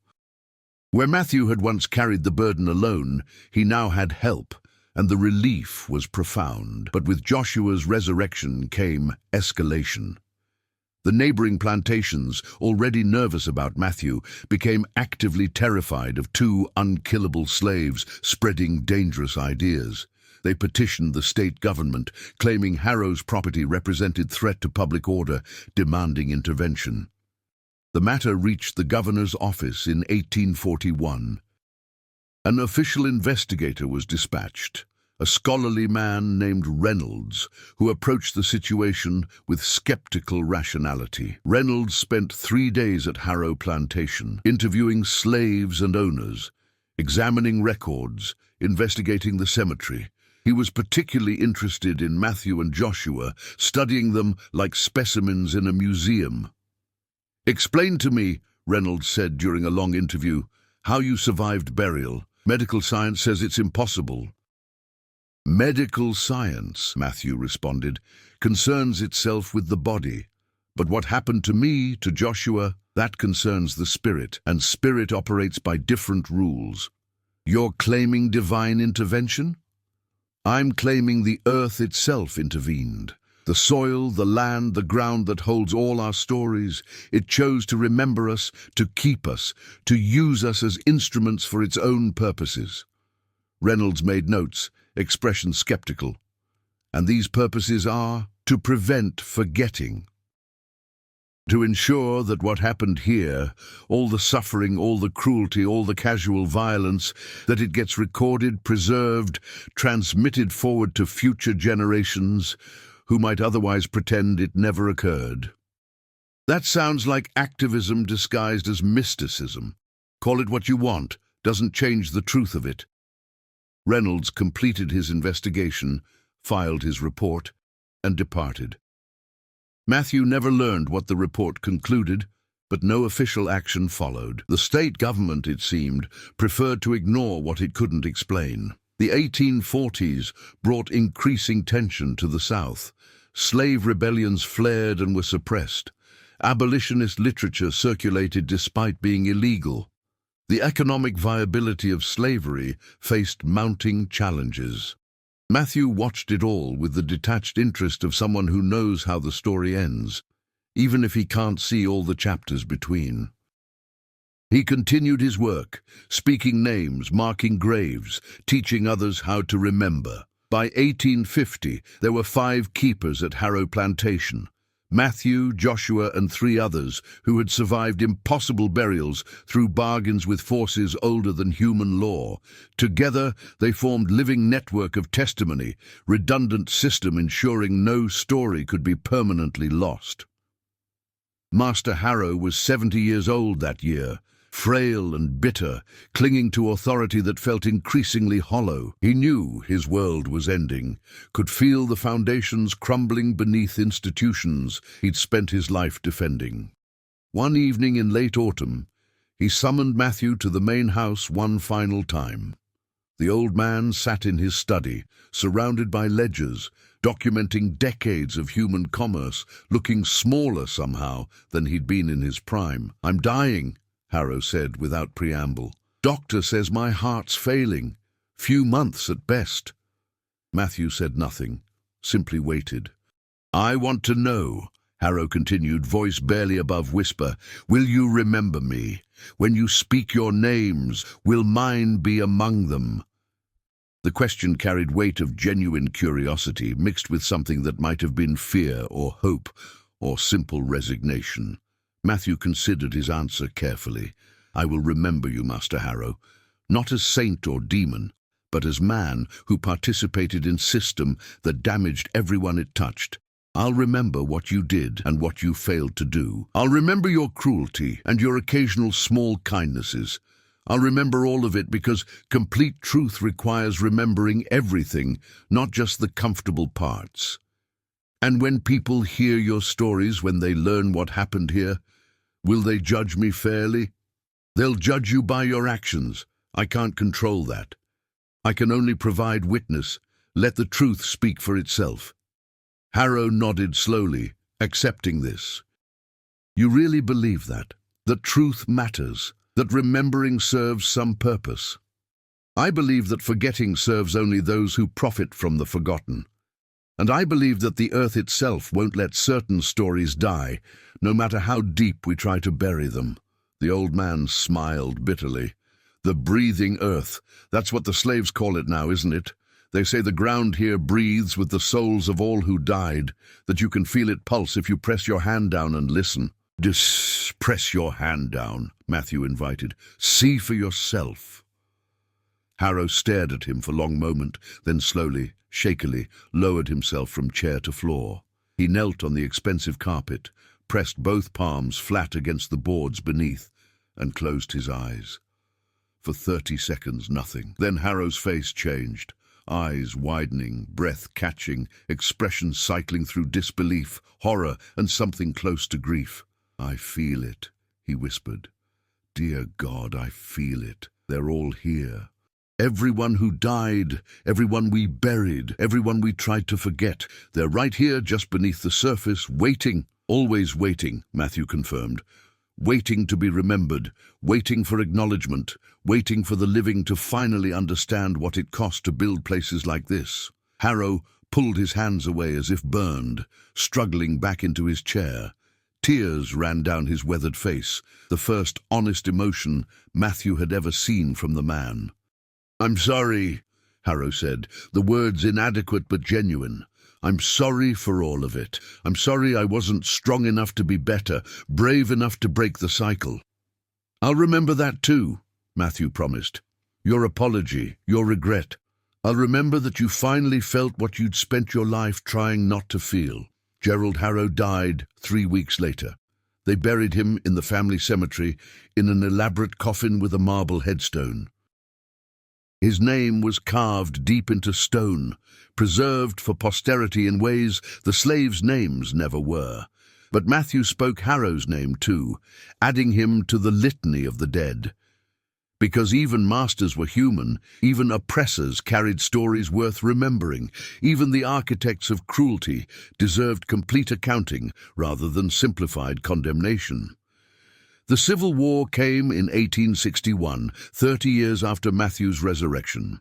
Where Matthew had once carried the burden alone, he now had help, and the relief was profound. But with Joshua's resurrection came escalation. The neighboring plantations, already nervous about Matthew, became actively terrified of two unkillable slaves spreading dangerous ideas. They petitioned the state government, claiming Harrow's property represented threat to public order, demanding intervention. The matter reached the governor's office in 1841. An official investigator was dispatched, a scholarly man named Reynolds, who approached the situation with skeptical rationality. Reynolds spent 3 days at Harrow Plantation, interviewing slaves and owners, examining records, investigating the cemetery. He was particularly interested in Matthew and Joshua, studying them like specimens in a museum. "Explain to me," Reynolds said during a long interview, "how you survived burial. Medical science says it's impossible." "Medical science," Matthew responded, "concerns itself with the body. But what happened to me, to Joshua, that concerns the spirit, and spirit operates by different rules. You're claiming divine intervention? I'm claiming the earth itself intervened. The soil, the land, the ground that holds all our stories. It chose to remember us, to keep us, to use us as instruments for its own purposes." Reynolds made notes, expression skeptical. "And these purposes are to prevent forgetting. To ensure that what happened here, all the suffering, all the cruelty, all the casual violence, that it gets recorded, preserved, transmitted forward to future generations who might otherwise pretend it never occurred." That sounds like activism disguised as mysticism. Call it what you want, doesn't change the truth of it. Reynolds completed his investigation, filed his report, and departed. Matthew never learned what the report concluded, but no official action followed. The state government, it seemed, preferred to ignore what it couldn't explain. The 1840s brought increasing tension to the South. Slave rebellions flared and were suppressed. Abolitionist literature circulated despite being illegal. The economic viability of slavery faced mounting challenges. Matthew watched it all with the detached interest of someone who knows how the story ends, even if he can't see all the chapters between. He continued his work, speaking names, marking graves, teaching others how to remember. By 1850, there were 5 keepers at Harrow Plantation: Matthew, Joshua, and 3 others who had survived impossible burials through bargains with forces older than human law. Together, they formed living network of testimony, redundant system ensuring no story could be permanently lost. Master Harrow was 70 years old that year, frail and bitter, clinging to authority that felt increasingly hollow. He knew his world was ending, could feel the foundations crumbling beneath institutions he'd spent his life defending. One evening in late autumn, he summoned Matthew to the main house one final time. The old man sat in his study, surrounded by ledgers, documenting decades of human commerce, looking smaller somehow than he'd been in his prime. "I'm dying," Harrow said without preamble. "Doctor says my heart's failing. Few months at best." Matthew said nothing, simply waited. "I want to know," Harrow continued, voice barely above whisper, "will you remember me? When you speak your names, will mine be among them?" The question carried weight of genuine curiosity, mixed with something that might have been fear or hope or simple resignation. Matthew considered his answer carefully. "I will remember you, Master Harrow, not as saint or demon, but as man who participated in system that damaged everyone it touched. I'll remember what you did and what you failed to do. I'll remember your cruelty and your occasional small kindnesses. I'll remember all of it, because complete truth requires remembering everything, not just the comfortable parts. And when people hear your stories, when they learn what happened here, will they judge me fairly? They'll judge you by your actions. I can't control that. I can only provide witness. Let the truth speak for itself." Harrow nodded slowly, accepting this. "You really believe that? That truth matters? That remembering serves some purpose?" "I believe that forgetting serves only those who profit from the forgotten. And I believe that the earth itself won't let certain stories die, no matter how deep we try to bury them." The old man smiled bitterly. "The breathing earth, that's what the slaves call it now, isn't it? They say the ground here breathes with the souls of all who died, that you can feel it pulse if you press your hand down and listen." Press your hand down," Matthew invited. "See for yourself." Harrow stared at him for a long moment, then slowly, shakily, lowered himself from chair to floor. He knelt on the expensive carpet, pressed both palms flat against the boards beneath, and closed his eyes. For 30 seconds, nothing. Then Harrow's face changed, eyes widening, breath catching, expression cycling through disbelief, horror, and something close to grief. "I feel it," he whispered. "Dear God, I feel it. They're all here. Everyone who died, everyone we buried, everyone we tried to forget. They're right here, just beneath the surface, waiting." "Always waiting," Matthew confirmed. "Waiting to be remembered, waiting for acknowledgement, waiting for the living to finally understand what it cost to build places like this." Harrow pulled his hands away as if burned, struggling back into his chair. Tears ran down his weathered face, the first honest emotion Matthew had ever seen from the man. "I'm sorry," Harrow said, the words inadequate but genuine. "I'm sorry for all of it. I'm sorry I wasn't strong enough to be better, brave enough to break the cycle." "I'll remember that too," Matthew promised. "Your apology, your regret. I'll remember that you finally felt what you'd spent your life trying not to feel." Gerald Harrow died 3 weeks later. They buried him in the family cemetery in an elaborate coffin with a marble headstone. His name was carved deep into stone, preserved for posterity in ways the slaves' names never were. But Matthew spoke Harrow's name too, adding him to the litany of the dead. Because even masters were human, even oppressors carried stories worth remembering. Even the architects of cruelty deserved complete accounting rather than simplified condemnation. The Civil War came in 1861, 30 years after Matthew's resurrection.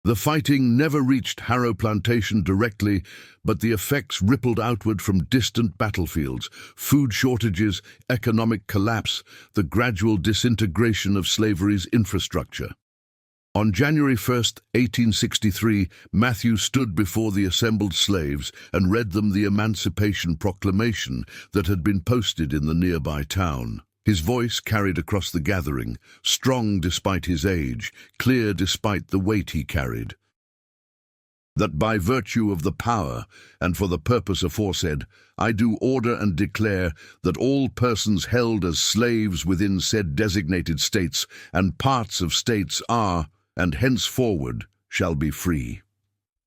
The fighting never reached Harrow Plantation directly, but the effects rippled outward from distant battlefields: food shortages, economic collapse, the gradual disintegration of slavery's infrastructure. On January 1st, 1863, Matthew stood before the assembled slaves and read them the Emancipation Proclamation that had been posted in the nearby town. His voice carried across the gathering, strong despite his age, clear despite the weight he carried. That by virtue of the power, and for the purpose aforesaid, I do order and declare that all persons held as slaves within said designated states and parts of states are, and henceforward shall be free.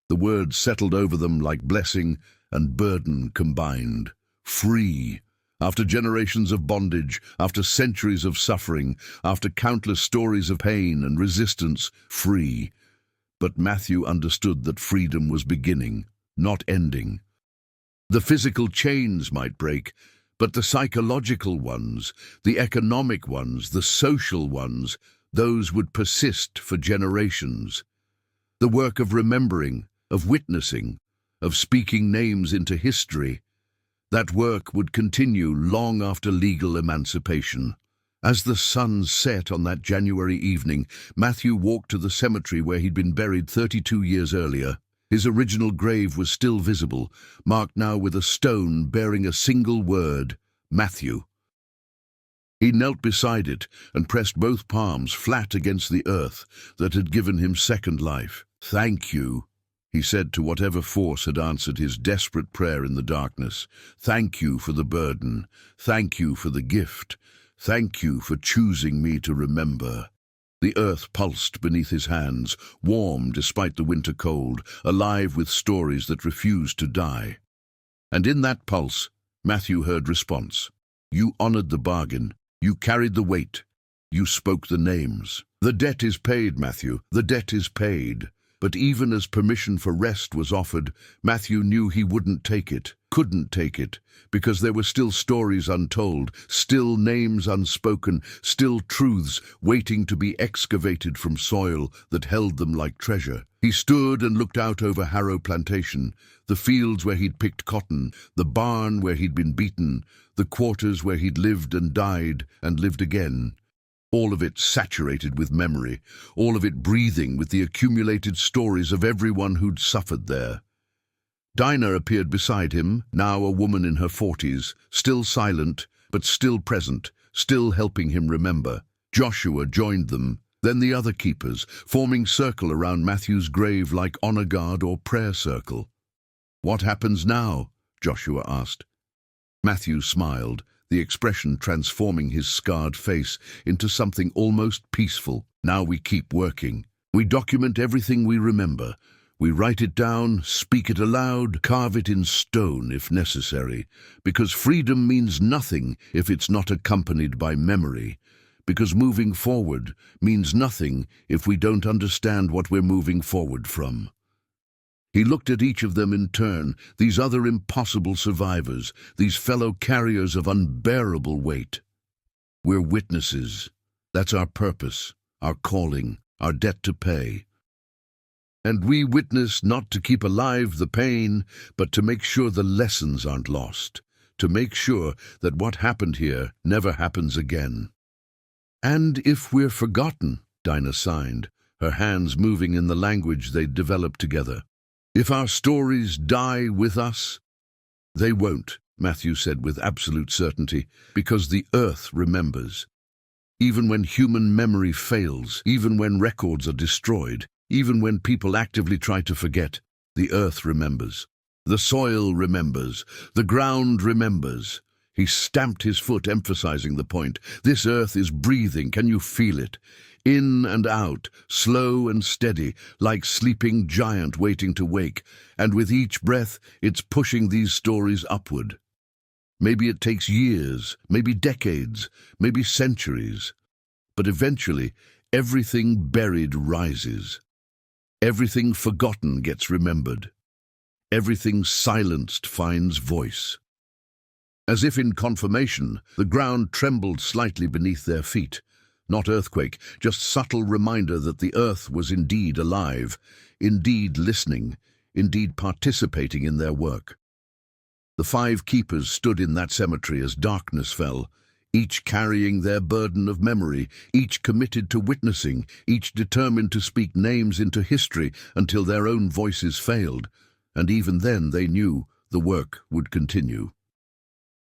The words settled over them like blessing and burden combined. Free. After generations of bondage, after centuries of suffering, after countless stories of pain and resistance, free. But Matthew understood that freedom was beginning, not ending. The physical chains might break, but the psychological ones, the economic ones, the social ones, those would persist for generations. The work of remembering, of witnessing, of speaking names into history, that work would continue long after legal emancipation. As the sun set on that January evening, Matthew walked to the cemetery where he'd been buried 32 years earlier. His original grave was still visible, marked now with a stone bearing a single word: Matthew. He knelt beside it and pressed both palms flat against the earth that had given him second life. "Thank you," he said to whatever force had answered his desperate prayer in the darkness. "Thank you for the burden. Thank you for the gift. Thank you for choosing me to remember." The earth pulsed beneath his hands, warm despite the winter cold, alive with stories that refused to die. And in that pulse, Matthew heard response. "You honored the bargain. You carried the weight. You spoke the names. The debt is paid, Matthew. The debt is paid." But even as permission for rest was offered, Matthew knew he wouldn't take it, couldn't take it, because there were still stories untold, still names unspoken, still truths waiting to be excavated from soil that held them like treasure. He stood and looked out over Harrow Plantation, the fields where he'd picked cotton, the barn where he'd been beaten, the quarters where he'd lived and died and lived again. All of it saturated with memory, all of it breathing with the accumulated stories of everyone who'd suffered there. Dinah appeared beside him, now a woman in her 40s, still silent, but still present, still helping him remember. Joshua joined them, then the other keepers, forming circle around Matthew's grave like honor guard or prayer circle. "What happens now?" Joshua asked. Matthew smiled, the expression transforming his scarred face into something almost peaceful. "Now we keep working. We document everything we remember. We write it down, speak it aloud, carve it in stone if necessary, because freedom means nothing if it's not accompanied by memory, because moving forward means nothing if we don't understand what we're moving forward from." He looked at each of them in turn, these other impossible survivors, these fellow carriers of unbearable weight. "We're witnesses. That's our purpose, our calling, our debt to pay. And we witness not to keep alive the pain, but to make sure the lessons aren't lost, to make sure that what happened here never happens again." "And if we're forgotten," Dinah signed, her hands moving in the language they'd developed together. "If our stories die with us?" "They won't," Matthew said with absolute certainty, "because the earth remembers. Even when human memory fails, even when records are destroyed, even when people actively try to forget, the earth remembers. The soil remembers. The ground remembers." He stamped his foot, emphasizing the point. "This earth is breathing. Can you feel it? In and out, slow and steady, like sleeping giant waiting to wake, and with each breath it's pushing these stories upward. Maybe it takes years, maybe decades, maybe centuries, but eventually everything buried rises. Everything forgotten gets remembered. Everything silenced finds voice." As if in confirmation, the ground trembled slightly beneath their feet. not earthquake, just subtle reminder that the earth was indeed alive, indeed listening, indeed participating in their work. The 5 keepers stood in that cemetery as darkness fell, each carrying their burden of memory, each committed to witnessing, each determined to speak names into history until their own voices failed, and even then they knew the work would continue.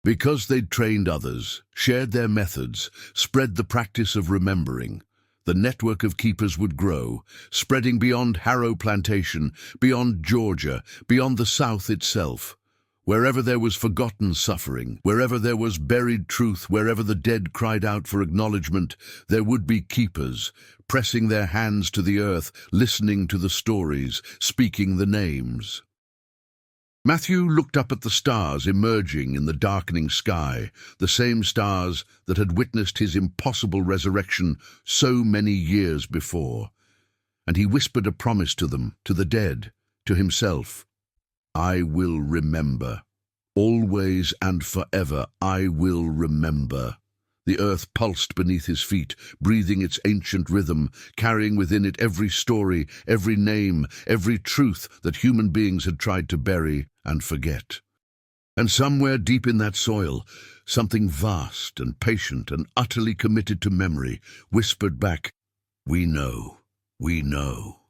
Because they'd trained others, shared their methods, spread the practice of remembering, the network of keepers would grow, spreading beyond Harrow Plantation, beyond Georgia, beyond the South itself. Wherever there was forgotten suffering, wherever there was buried truth, wherever the dead cried out for acknowledgement, there would be keepers, pressing their hands to the earth, listening to the stories, speaking the names. Matthew looked up at the stars emerging in the darkening sky, the same stars that had witnessed his impossible resurrection so many years before. And he whispered a promise to them, to the dead, to himself. I will remember. Always and forever I will remember. The earth pulsed beneath his feet, breathing its ancient rhythm, carrying within it every story, every name, every truth that human beings had tried to bury and forget. And somewhere deep in that soil, something vast and patient and utterly committed to memory whispered back, "We know, we know."